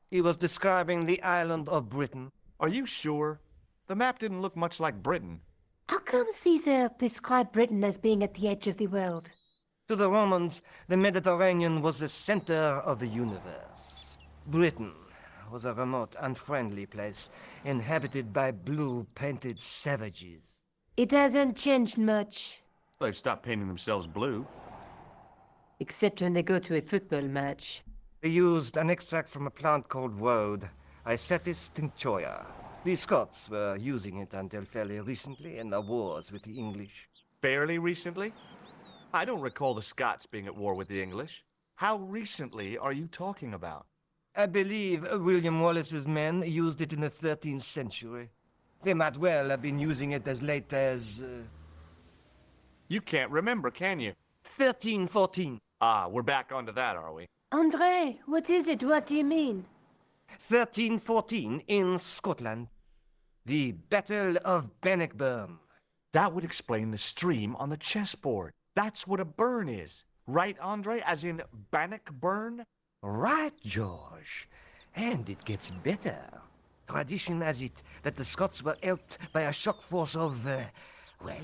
He was describing the island of Britain. Are you sure? The map didn't look much like Britain. How come Caesar described Britain as being at the edge of the world? To the Romans, the Mediterranean was the center of the universe. Britain was a remote, unfriendly place, inhabited by blue-painted savages. It hasn't changed much, They've stopped painting themselves blue. except when they go to a football match. They used an extract from a plant called woad, Isetis tinctoria. The Scots were using it until fairly recently in the wars with the English. Fairly recently? I don't recall the Scots being at war with the English. How recently are you talking about? I believe William Wallace's men used it in the 13th century. They might well have been using it as late as... You can't remember, can you? 1314. Ah, we're back onto that, are we? Andre, what is it? What do you mean? 1314 in Scotland. The Battle of Bannockburn. That would explain the stream on the chessboard. That's what a burn is. Right, Andre? As in Bannockburn? Right, George. And it gets better. Tradition has it that the Scots were helped by a shock force of, well,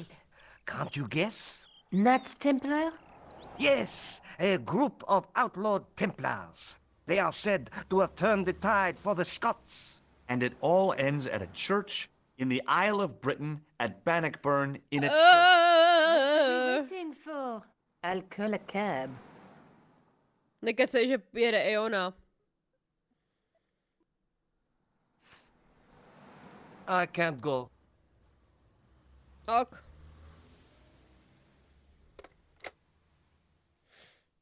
can't you guess? Not Templar? Yes, a group of outlawed Templars. They are said to have turned the tide for the Scots. And it all ends at a church in the Isle of Britain at Bannockburn in a church. What are you waiting for? I'll call a cab. Nekecej, že jede i ona. I can't go. Ok.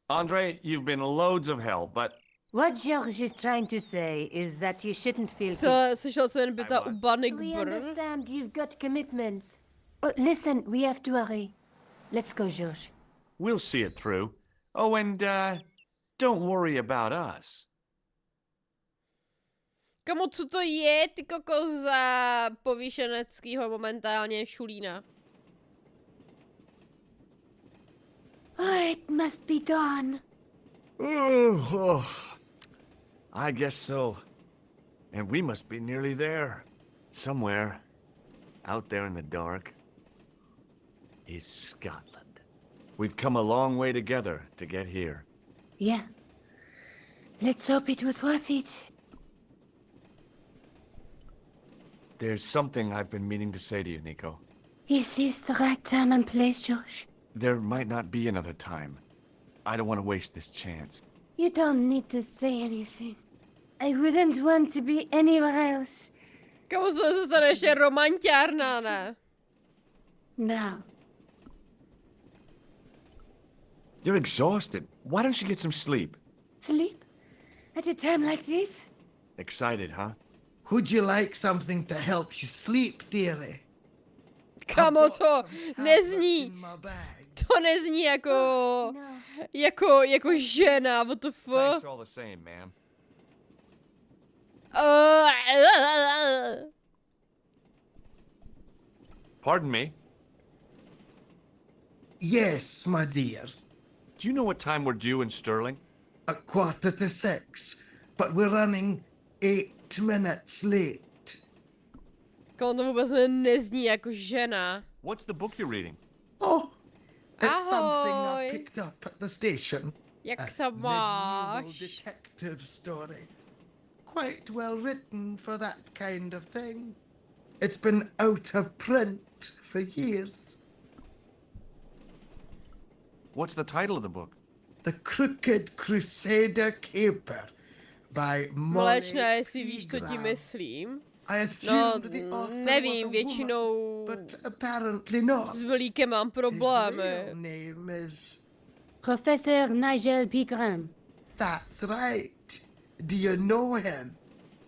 Andre, you've been loads of help, but What George is trying to say is that you shouldn't feel Slyšel jsem jen byta u We Bannockburn. understand you've got commitments. But listen, we have to hurry. Let's go, George. we'll see it through. Oh, and, don't worry about us. Kamo, co to je, ty kokos za povýšeneckýho momentálně šulína? It must be dawn. Oh, I guess so. And we must be nearly there. Somewhere, out there in the dark, is Scotland. We've come a long way together to get here. Yeah. Let's hope it was worth it. There's something I've been meaning to say to you, Nico. Is this the right time and place, George? There might not be another time. I don't want to waste this chance. You don't need to say anything. I wouldn't want to be anywhere else. Kamo, se stane ještě romantiárna, ne? Now. You're exhausted. Why don't you get some sleep? Sleep? At a time like this? Excited, huh? Would you like something to help you sleep, dearie? Kamo, to I've got some nezní. tablets in my bag. To nezní jako... No. Jako žena, what the fuck? Thanks all the same, ma'am. Pardon me? Yes, my dear. Do you know what time we're due in Sterling? 6:15, but we're running 8 minutes late. Kamo, to vůbec nezní jako žena. What's the book you're reading? Oh, it's something Ahoy. I picked up at the station. Jak A se medieval máš? detective story. Quite well written for that kind of thing. It's been out of print for years. What's the title of the book? The Crooked Crusader Caper by Mléčné, jestli víš, co tím myslím. I No, assumed the author nevím, was a většinou woman, but apparently not. s vlíkem mám His problémy. real name is... Professor Nigel Pegram. That's right. Do you know him?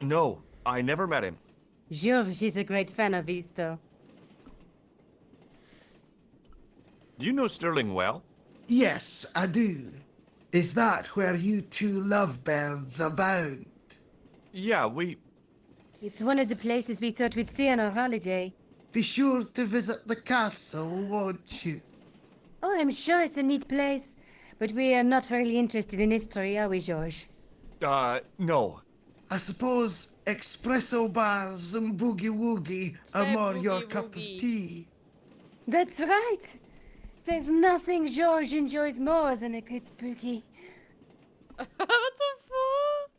No, I never met him. George is a great fan of his, though. Do you know Sterling well? Yes, I do. Is that where you two lovebirds abound? Yeah, we... It's one of the places we thought we'd see on our holiday. Be sure to visit the castle, won't you? Oh, I'm sure it's a neat place. But we are not really interested in history, are we, George? No. I suppose espresso bars and boogie-woogie are Say more your cup of boogie-woogie. tea. That's right. There's nothing George enjoys more than a good boogie. What the fuck?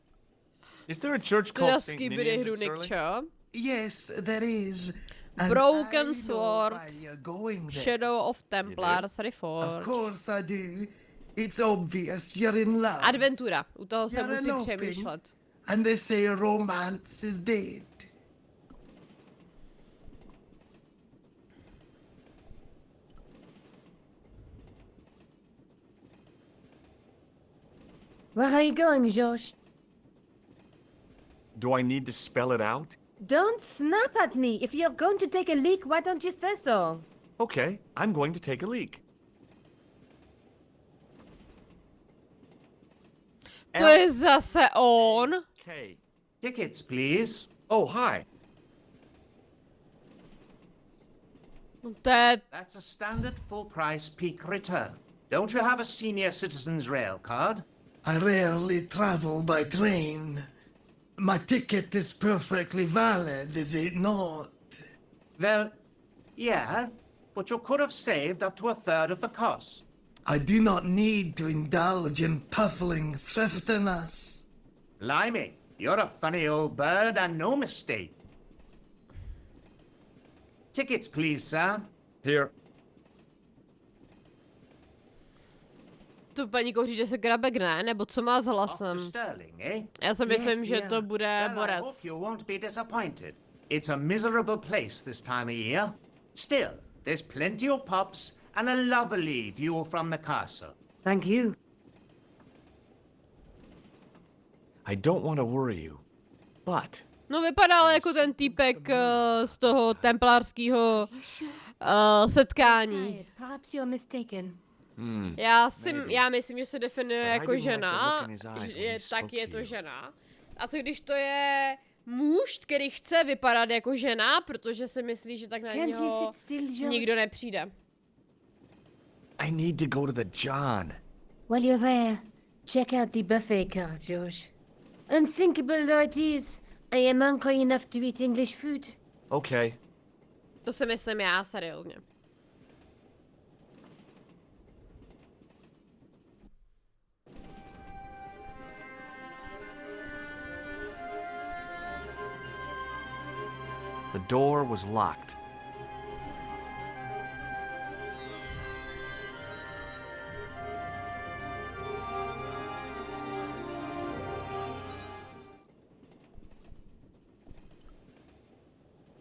Is there a church Teda called St. skibidi Ninian's hru in Sterling? Nikča. Yes, there is. And Broken I know sword. why you're going there. Shadow of Templars, Of Reforged. course I do. It's obvious you're in love. Adventura, u toho se You're musím eloping. přemýšlet. And they say romance is dead. Where are you going, George? Do I need to spell it out? Don't snap at me. If you're going to take a leak, why don't you say so? Okay, I'm going to take a leak. To je zase on. Okay. Tickets, please. Oh, hi. To je... That's a standard full-price peak return. Don't you have a senior citizen's rail card? I rarely travel by train. My ticket is perfectly valid, is it not? Well, yeah, but you could have saved up to a third of the cost. I do not need to indulge in puffling thriftiness. Blimey, you're a funny old bird and no mistake. Tickets, please, sir. Here. To paní kouří se grabek, ne? Nebo co má s Off to hlasem? Sterling, eh? Já si myslím, že to bude Well, I borec. hope you won't be disappointed. It's a miserable place this time of year. Still, there's plenty of pubs and a lovely view from the castle. Thank you. I don't want to worry you, but No vypadá ale jako ten týpek z toho templárského setkání. Perhaps you're mistaken. Já myslím, že se definuje But I jako didn't like the žena, look in his eyes when že he spoke tak je to to you. žena. A co když to je muž, který chce vypadat jako žena, protože si myslí, že tak na Can't you něho sit still, George? nikdo nepřijde. I need to go to the John. While you're there, check out the buffet car, George. Unthinkable though it is, I am hungry enough to eat English food. Okay. To si myslím já, seriózně. The door was locked.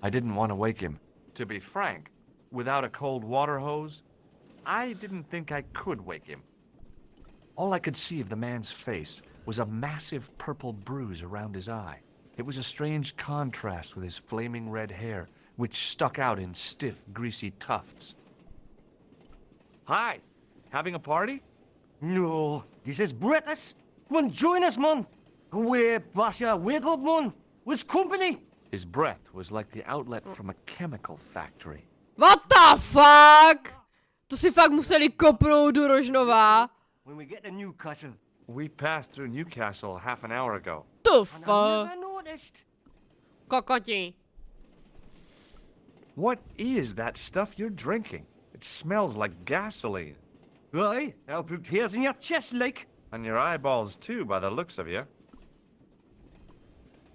I didn't want to wake him. To be frank, without a cold water hose, I didn't think I could wake him. All I could see of the man's face was a massive purple bruise around his eye. It was a strange contrast with his flaming red hair, which stuck out in stiff, greasy tufts. Hi! Having a party? No, this is British. Come on, join us, man. Away, Basha, wake up, man. With company. His breath was like the outlet from a chemical factory. What the fuck? To si fakt museli kopnout do Rožnova. When we get to Newcastle. We passed through Newcastle half an hour ago. To And I fuck. never noticed. Kokoti. What is that stuff you're drinking? It smells like gasoline. Right, I'll put hairs in your chest, like. On your eyeballs, too, by the looks of you.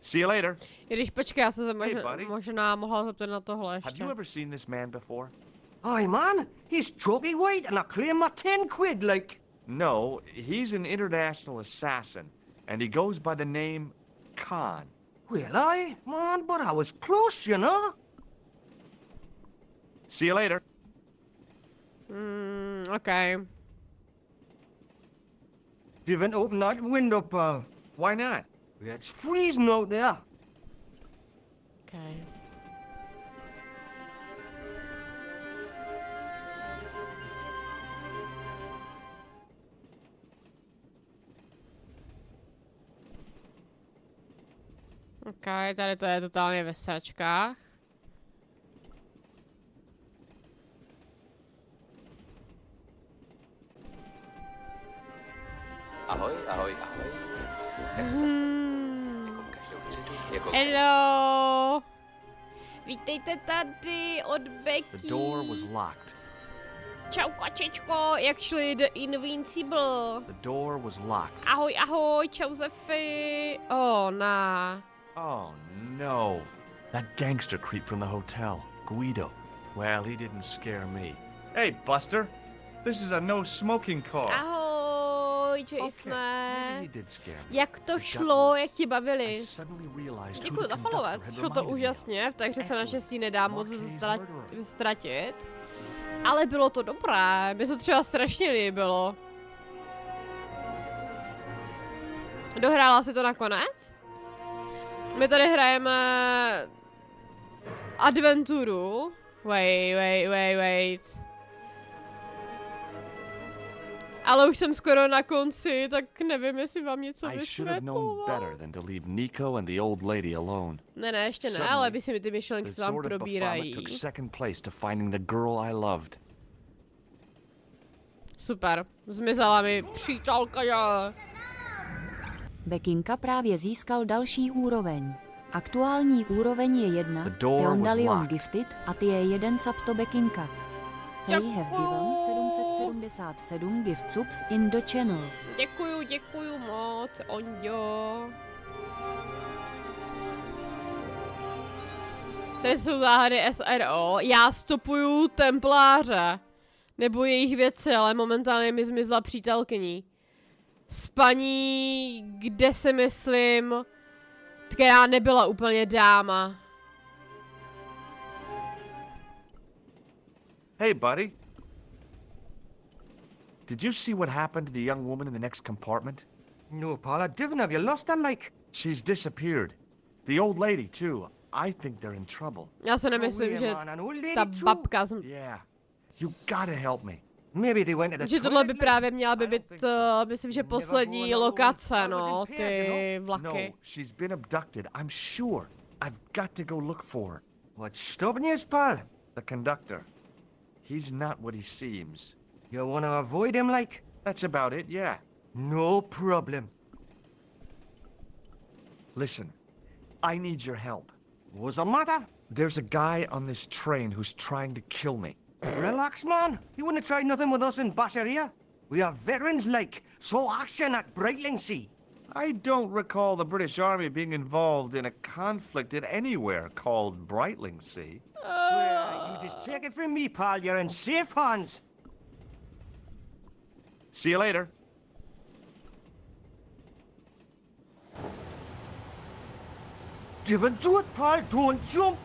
See you later. I když počkej, já jsem se Hey, buddy. možná mohla zeptat na tohle Have ještě. you ever seen this man before? Aye, man, he's chalky white and I claim my 10 quid, like. No, he's an international assassin, and he goes by the name Khan. Well, aye, man, but I was close, you know. See you later. Okay. You went open that window, pal. Why not? It's freezing out there. Okay. Okay, tady to je totálně ve sračkách. Ahoj, ahoj, ahoj. Hello! Vítejte tady od Becky. The door was locked. Čau kočičko, jak šli The Invincible? The door was locked. Ahoj, ahoj, čau Zefy. Oh, nah. Oh, no. That gangster creep from the hotel, Guido. Well, he didn't scare me. Hey, Buster. This is a no-smoking car. Ahoj, čau Okay, Isné. maybe he did scare me. Jak to It got šlo, worse. jak ti bavili? I suddenly realized who Děkuji the za conductor followers, had šlo to reminded me of. úžasně, v té hře se naštěstí nedá moc Marquis ztratit. murderer. Ale bylo to dobré, mně se třeba strašně líbilo. Dohrála si to nakonec? My tady hrajeme adventuru. Wait. Ale už jsem skoro na konci, tak nevím, jestli vám něco vysvětlovat. Ne, ještě ne, ale by si mi ty myšlenky se vám probírají. Super, zmizela mi přítelka. Bekinka právě získal další úroveň. Aktuální úroveň je 1, Teondalion Gifted a ty je 1 Sapto Bekinka. They have given 777 gift subs in the channel. Děkuju moc, Ondio. Tady jsou záhady SRO. Já stopuju Templáře. Nebo jejich věci, ale momentálně mi zmizla přítelkyní. S paní, kde si myslím, která nebyla úplně dáma. Hey, buddy. Did you see what happened to the young woman in the next compartment? No, Paula, Divin, have you lost her, like? She's disappeared. The old lady, too. I think they're in trouble. Já se nemyslím, že ta babka... Yeah. You gotta help me. Maybe they went to the že tohle by právě měla by být, myslím, že poslední lokace, no, ty vlaky. No, she's been abducted, I'm sure. I've got to go look for her. What's stopping you, pal? The conductor. He's not what he seems. You want to avoid him, like? That's about it, yeah. No problem. Listen, I need your help. What's the matter? There's a guy on this train who's trying to kill me. Relax, man. You wouldn't try nothing with us in Basharia. We are veterans, like, so action at Brightlingsea. I don't recall the British Army being involved in a conflict in anywhere called Brightlingsea. Well, you just take it from me, pal. You're in safe hands. See you later. Divin, do it, pal. Don't jump.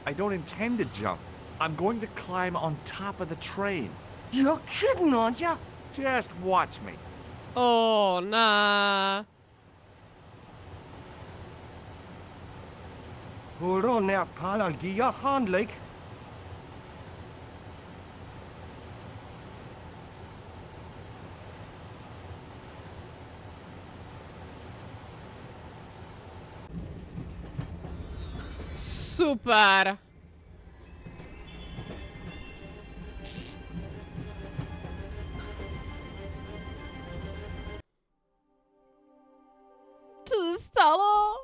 I don't intend to jump. I'm going to climb on top of the train. You're kidding, aren't you? Just watch me. Oh, nah. Hold on there, pal. I'll give you a hand, like. Super. Co se stalo?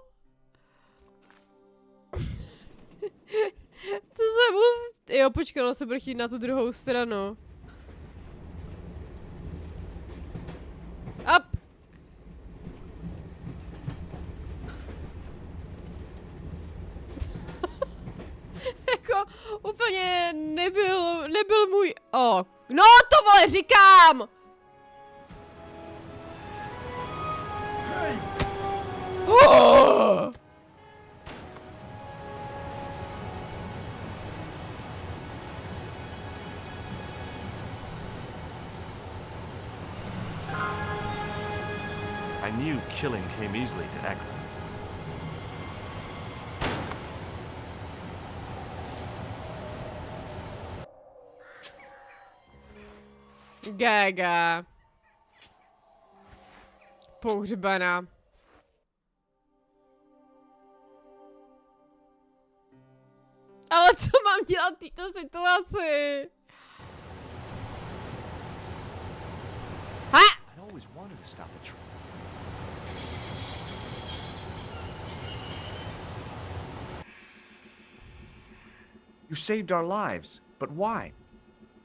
Co se mu... Jo, počkej, ono se bude chtít na tu druhou stranu. Up! Jako úplně nebyl můj... Oh. No to vole, říkám! Oh! I knew killing came easily to that. Gaga. Pohřbaná. Ale co mám dělat v této situaci? Ha! I always wanted to stop the train. You saved our lives, but why?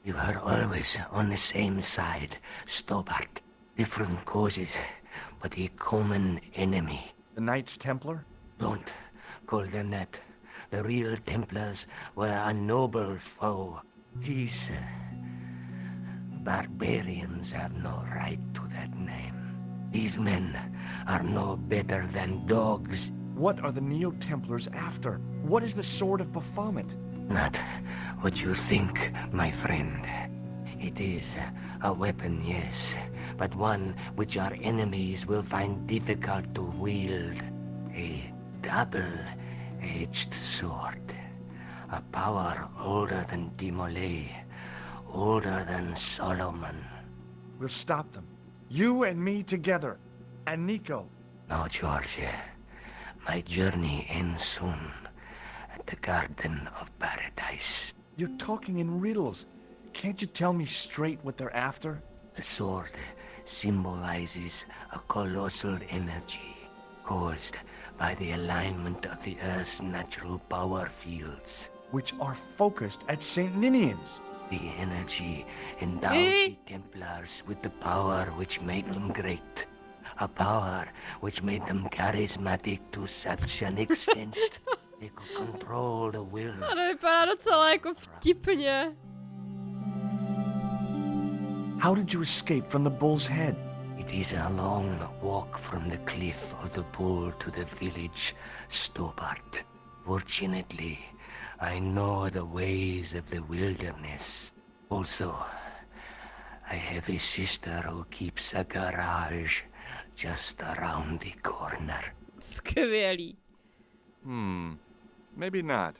You are always on the same side, Stobart. Different causes, but a common enemy. The Knights Templar? Don't call them that. The real Templars were a noble foe. These barbarians have no right to that name. These men are no better than dogs. What are the Neo-Templars after? What is the Sword of Baphomet? Not what you think, my friend. It is a weapon, yes, but one which our enemies will find difficult to wield. A double-edged sword. A power older than Dimolay, older than Solomon. We'll stop them. You and me together. And Nico. No, George. My journey ends soon at the Garden of Paradise. You're talking in riddles. Can't you tell me straight what they're after? The sword symbolizes a colossal energy caused by the alignment of the Earth's natural power fields, which are focused at St. Ninian's. The energy endowed the Templars with the power which made them great. A power which made them charismatic to such an extent they could control the will. To vypadá docela jako vtipně. How did you escape from the bull's head? It is a long walk from the cliff of the bull to the village Stobart. Fortunately, I know the ways of the wilderness. Also, I have a sister who keeps a garage just around the corner. Skvělý. Maybe not.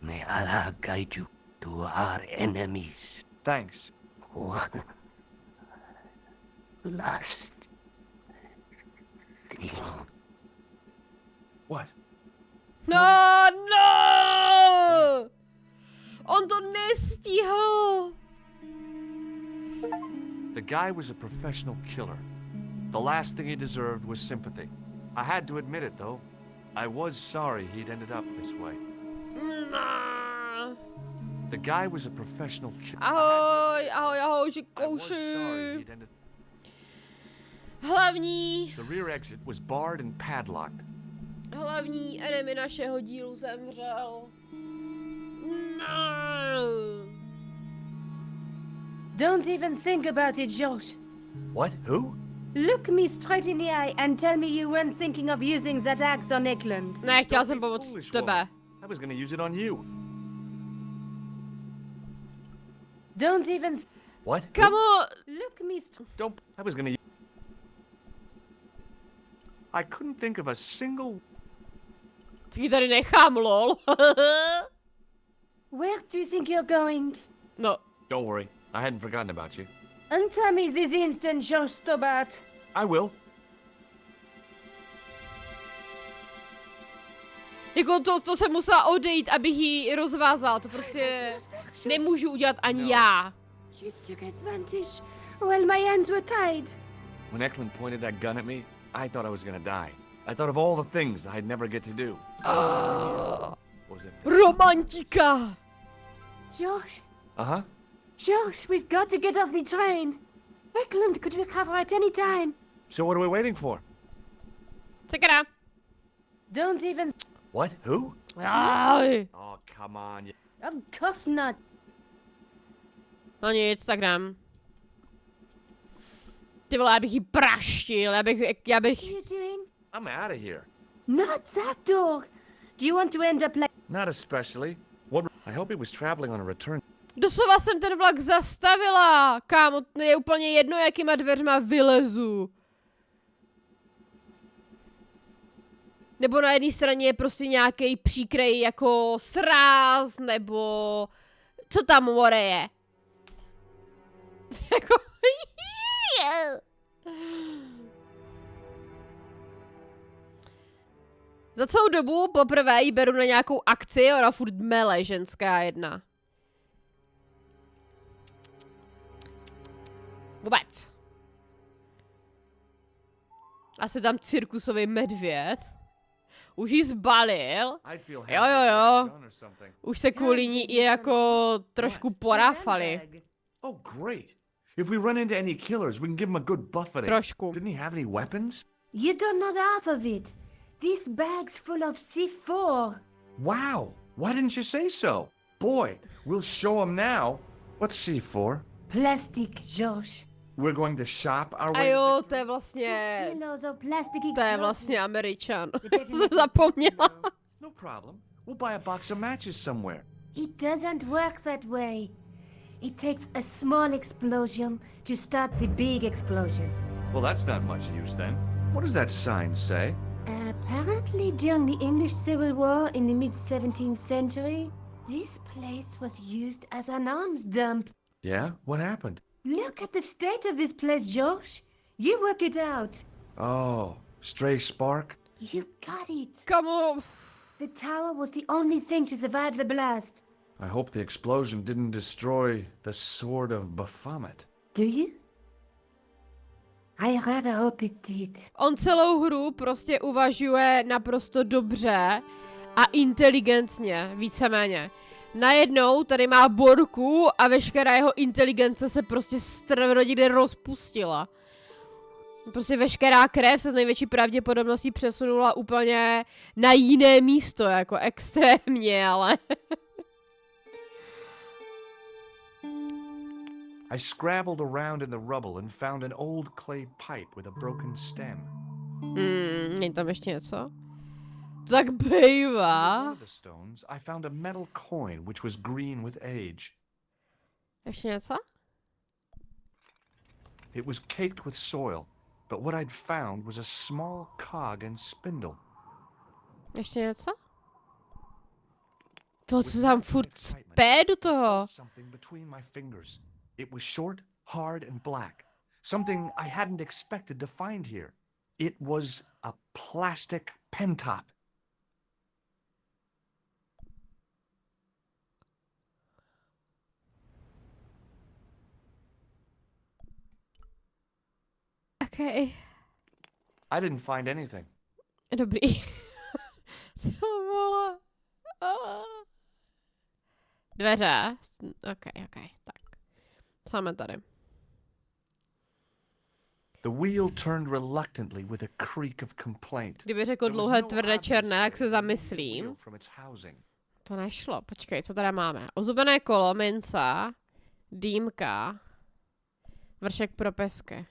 May Allah guide you to our enemies. Thanks. Last thing. What? No, no! On to nestihl. The guy was a professional killer. The last thing he deserved was sympathy. I had to admit it, though. I was sorry he'd ended up this way. Nah. The guy was a professional killer. Ahoj, Žikouši. Hlavní... The rear exit was barred and padlocked. Hlavní enemy našeho dílu zemřel. No. Don't even think about it, Josh. What? Who? Look me straight in the eye and tell me you weren't thinking of using that axe on Eklund. Ne, chtěla jsem pomoct tebe. I was gonna use it on you. Don't even... What? Come on! Look me Don't... I was gonna... I couldn't think of a single... Tak ji tady nechám, lol. Where do you think you're going? No. Don't worry. I hadn't forgotten about you. Untell me this instant, Josh Stobart. I will. Jako to jsem musela odejít, abych ji rozvázal. To prostě nemůžu udělat ani já. You took advantage. Well, my hands were tied. When Eklund pointed that gun at me, I thought I was gonna die. I thought of all the things I'd never get to do. What was it? Romantika! Josh. Uh-huh. Josh, we've got to get off the train. Eklund could recover at any time. So what are we waiting for? Sakra. Don't even... What? Who? Aj. Oh, come on. Of course not. No nic, tak jdem. Ty vole, já bych jí praštil, já bych... What are you doing? I'm out of here. Not that door. Do you want to end up like... Not especially. What? I hope he was traveling on a return. Doslova jsem ten vlak zastavila. Kámo, je úplně jedno, jakýma dveřma vylezu. Nebo na jedné straně je prostě nějaký příkrej jako sráz, nebo... Co tam more je? Jako... Za celou dobu poprvé jí beru na nějakou akci, ona furt mele, ženská jedna. Vůbec. Asi tam cirkusový medvěd. Už jí zbalil. Jo. Už se kvůli ní i jako trošku poráfali. Oh, great. If we run into any killers, we can give them a good buffeting. Trošku. Didn't he have any weapons? You don't know half of it. This bag's full of C4. Wow. Why didn't you say so? Boy, we'll show him now. What's C4? Plastic, Josh. We're going to shop our A way... jo, to je vlastně... Kilos of plastic To je explosions. vlastně Američan. Jsem zapomněla. No problem. We'll buy a box of matches somewhere. It doesn't work that way. It takes a small explosion to start the big explosion. Well, that's not much use then. What does that sign say? Apparently, during the English Civil War in the mid-17th century, this place was used as an arms dump. Yeah? What happened? Look at the state of this place, George. You work it out. Oh, stray spark? You got it. Come on. The tower was the only thing to survive the blast. I hope the explosion didn't destroy the Sword of Baphomet. Do you? I rather hope it did. On celou hru prostě uvažuje naprosto dobře a inteligentně, víceméně. Najednou tady má borku a veškerá jeho inteligence se prostě někde rozpustila. Prostě veškerá krev se s největší pravděpodobností přesunula úplně na jiné místo, jako extrémně, ale... I scrabbled around in the rubble and found an old clay pipe with a broken stem. Není tam ještě něco? Tak bejva. One of the stones, I found a metal coin which was green with age. Ještě něco? It was caked with soil, but what I'd found was a small cog and spindle. Ještě něco? To, co tam furt spé do toho. Something between my fingers. It was short, hard, and black. Something I hadn't expected to find here. It was a plastic pen top. Okay. I didn't find anything. Dobrý. Co vole? Dveře. Ok, tak. Co máme tady? The wheel turned reluctantly with a creak of complaint. Kdyby řekl dlouhé, tvrdé, černé, jak se zamyslím. To nešlo. Počkej, co tady máme? Ozubené kolo, mince, dýmka, vršek pro pesky.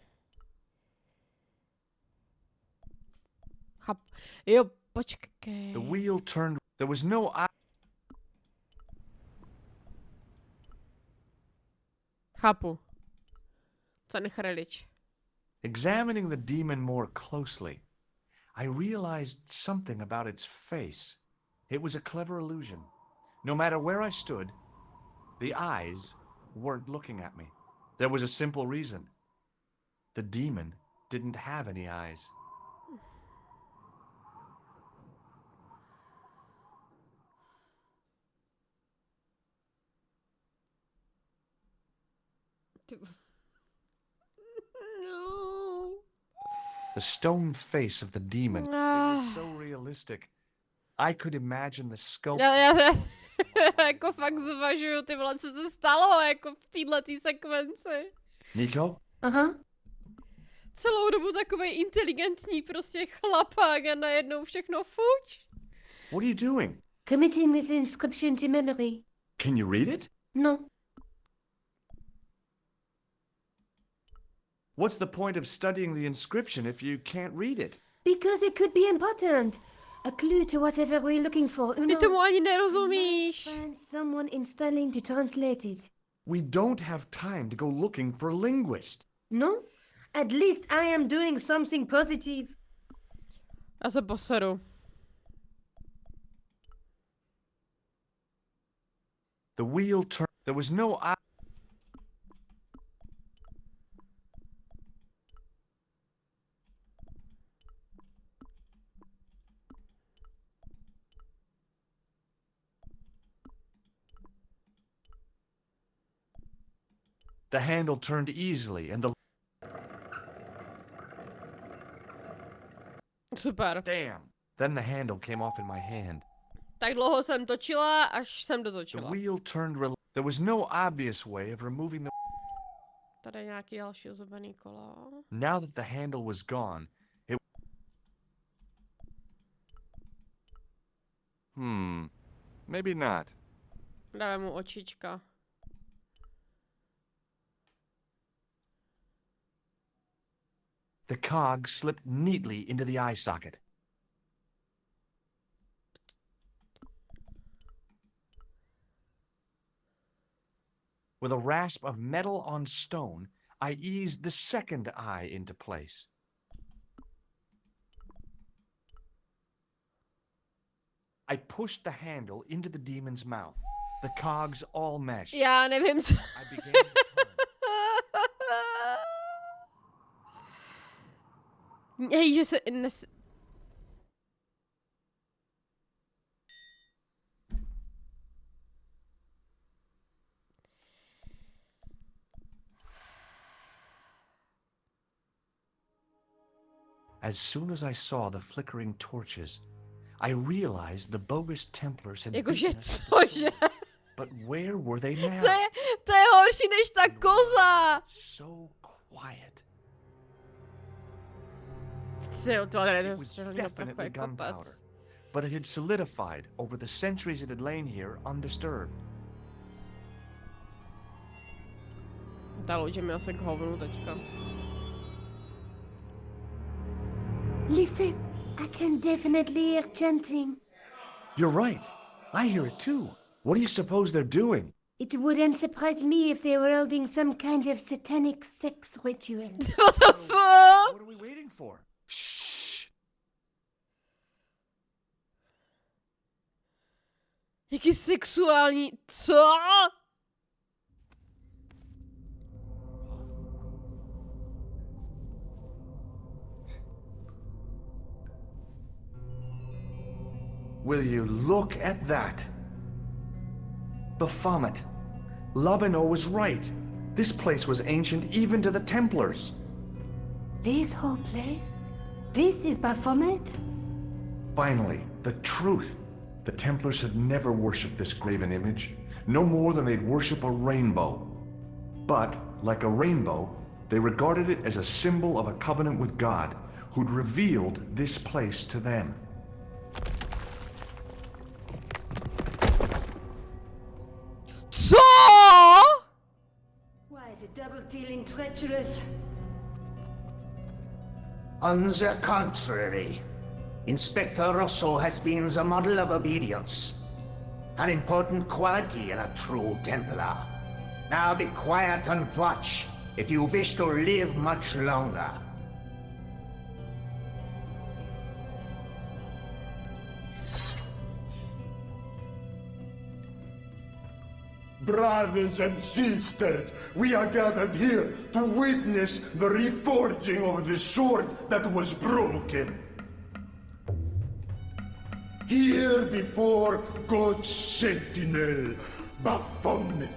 Jo, počkej. The wheel turned. There was no Chápu. Co nechrelič. Examining the demon more closely, I realized something about its face. It was a clever illusion. No matter where I stood, the eyes weren't looking at me. There was a simple reason. The demon didn't have any eyes. No. The stone face of the demon. It was so realistic. I could imagine the sculpture. Já jako fakt zvažuju ty vole, co se stalo jako v této sekvenci. Nico? Aha. Celou dobu takovej inteligentní prostě chlapák a najednou všechno fuč. What are you doing? Committing this inscription to memory. Can you read it? No. What's the point of studying the inscription if you can't read it? Because it could be important. A clue to whatever we're looking for. Ty tomu ani nerozumíš. Find someone installing to translate it. We don't have time to go looking for a linguist. No? At least I am doing something positive. Já se poseru. The wheel turned. There was no eye. The handle turned easily and the... Super. Damn. Then the handle came off in my hand. Tak dlouho jsem točila, až jsem The dotočila. wheel turned... There was no obvious way of removing the... Tady je nějaký další ozubený kolo. Now that the handle was gone, it... Maybe not. Dáme mu očička. The cog slipped neatly into the eye socket. With a rasp of metal on stone, I eased the second eye into place. I pushed the handle into the demon's mouth. The cogs all meshed. Já nevím, co... I began to turn. Hej, že se... As soon as I saw the flickering torches, I realized the bogus Templars had Jakože beaten us. cože? But where were they now? To je horší než ta koza! So quiet. Tyjo, to je It was střelného prachu definitely je gunpowder, kopec. but it had solidified over the centuries it had lain here undisturbed. Ta loď je mi asi k hovnu teďka. Listen, I can definitely hear chanting. You're right. I hear it too. What do you suppose they're doing? It wouldn't surprise me if they were holding some kind of satanic sex ritual. What the fuck? What are we waiting for? Shh. Jaký sexuální... Co? Will you look at that? Baphomet. Labino was right. This place was ancient even to the Templars. This whole place? This is Baphomet? Finally, the truth. The Templars had never worshipped this graven image, no more than they'd worship a rainbow. But, like a rainbow, they regarded it as a symbol of a covenant with God, who'd revealed this place to them. Co? Why, the double-dealing treacherous. On the contrary, Inspector Russell has been the model of obedience, an important quality in a true Templar. Now be quiet and watch if you wish to live much longer. Brothers and sisters, we are gathered here to witness the reforging of the sword that was broken. Here before God's sentinel, Baphomet.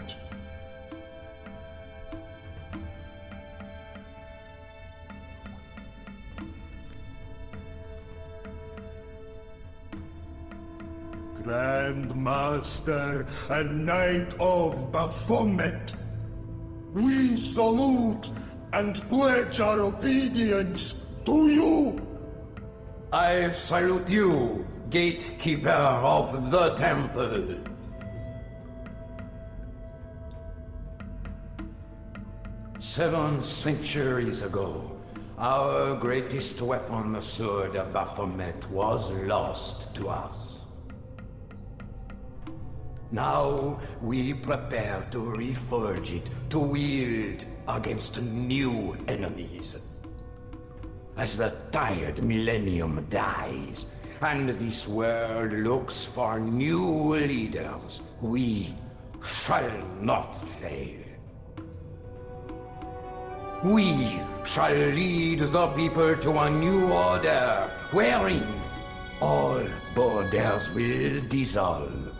Grand Master and Knight of Baphomet, we salute and pledge our obedience to you. I salute you, gatekeeper of the temple. Seven centuries ago, our greatest weapon, the sword of Baphomet, was lost to us. Now we prepare to reforge it, to wield against new enemies. As the tired millennium dies, and this world looks for new leaders, we shall not fail. We shall lead the people to a new order, wherein all borders will dissolve.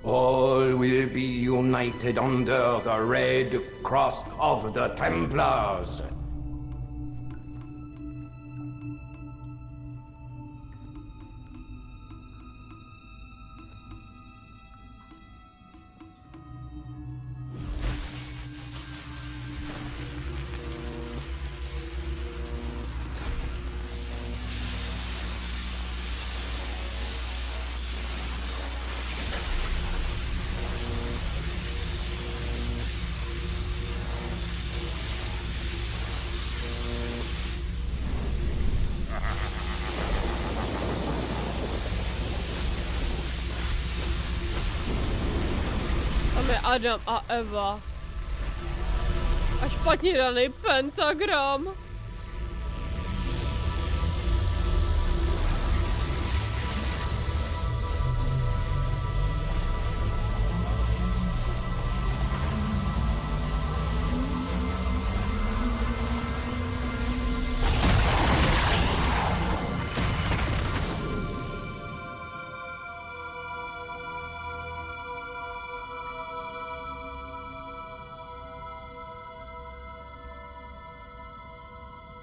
All will be united under the red cross of the Templars. Adam a Eva. A špatně daný pentagram.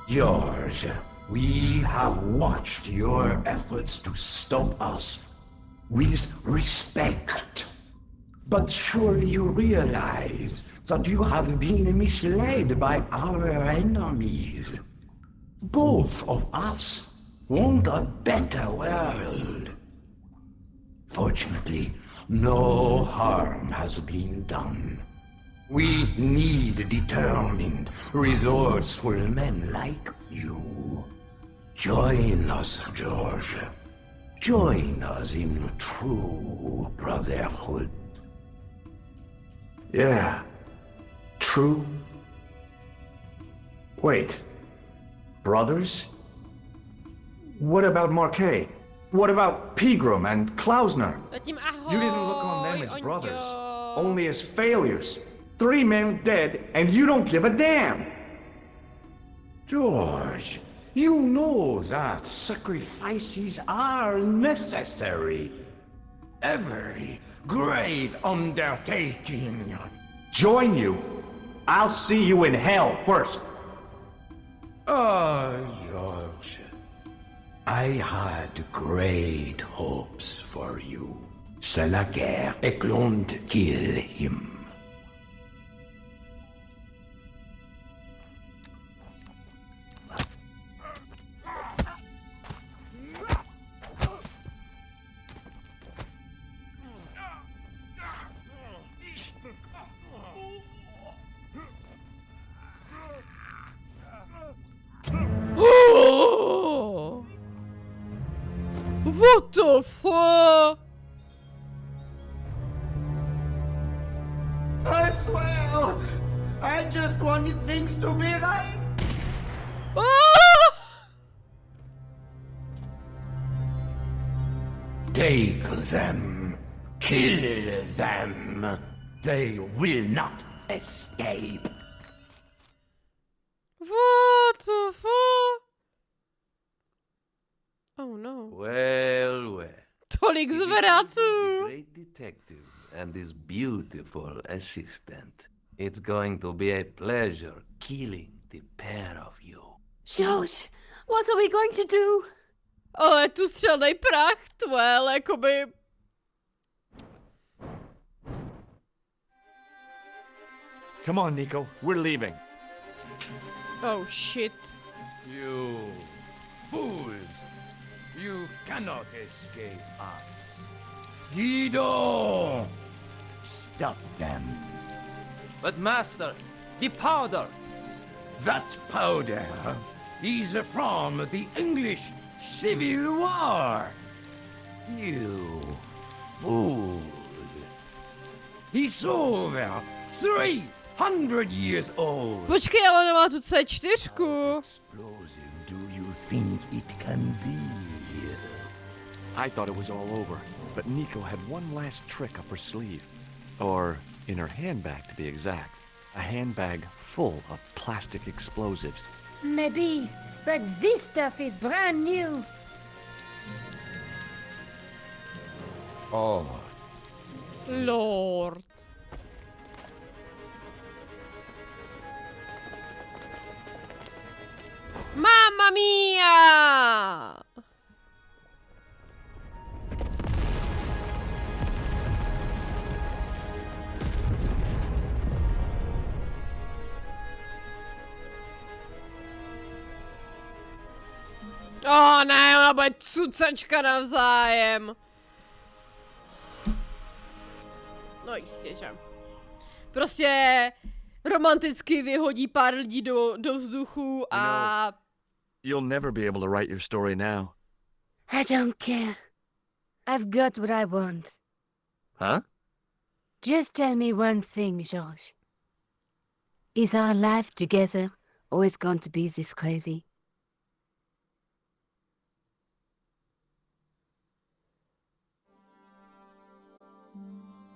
George, we have watched your efforts to stop us with respect. But surely you realize that you have been misled by our enemies. Both of us want a better world. Fortunately, no harm has been done. We need determined, resourceful men like you. Join us, George. Join us in true brotherhood. Yeah. True. Wait. Brothers? What about Marquet? What about Pegram and Klausner? Zatím ahoj. You didn't look on them as Onďo. brothers, only as failures. 3 men dead, and you don't give a damn! George, you know that sacrifices are necessary. Every great undertaking. Join you? I'll see you in hell first. George, I had great hopes for you. C'est la guerre et l'on kill him. What the fuck? I swear, I just wanted things to be right. Ah! Take them. Kill them. They will not escape. What the fuck? Oh no. Well. Tolik zvratů. Great detective and his beautiful assistant. It's going to be a pleasure killing the pair of you. George, what are we going to do? Ale tu střelnej prach, well, jakoby... Come on, Nico, we're leaving. Oh shit. You fools! You cannot escape us. Guido! Stop them. But master, the powder! That powder is from the English Civil War. You fool. He's over 300 years old. Počkej, ale nemá tu C4. How explosive do you think it can be? I thought it was all over, but Nico had one last trick up her sleeve. Or in her handbag, to be exact. A handbag full of plastic explosives. Maybe, but this stuff is brand new. Oh, Lord. Mamma mia! Oh ne, ona bude cucačka navzájem. No jistě, že. Prostě romanticky vyhodí pár lidí do vzduchu a... You'll never be able to write your story now. I don't care. I've got what I want. Huh? Just tell me one thing, George. Is our life together always going to be this crazy?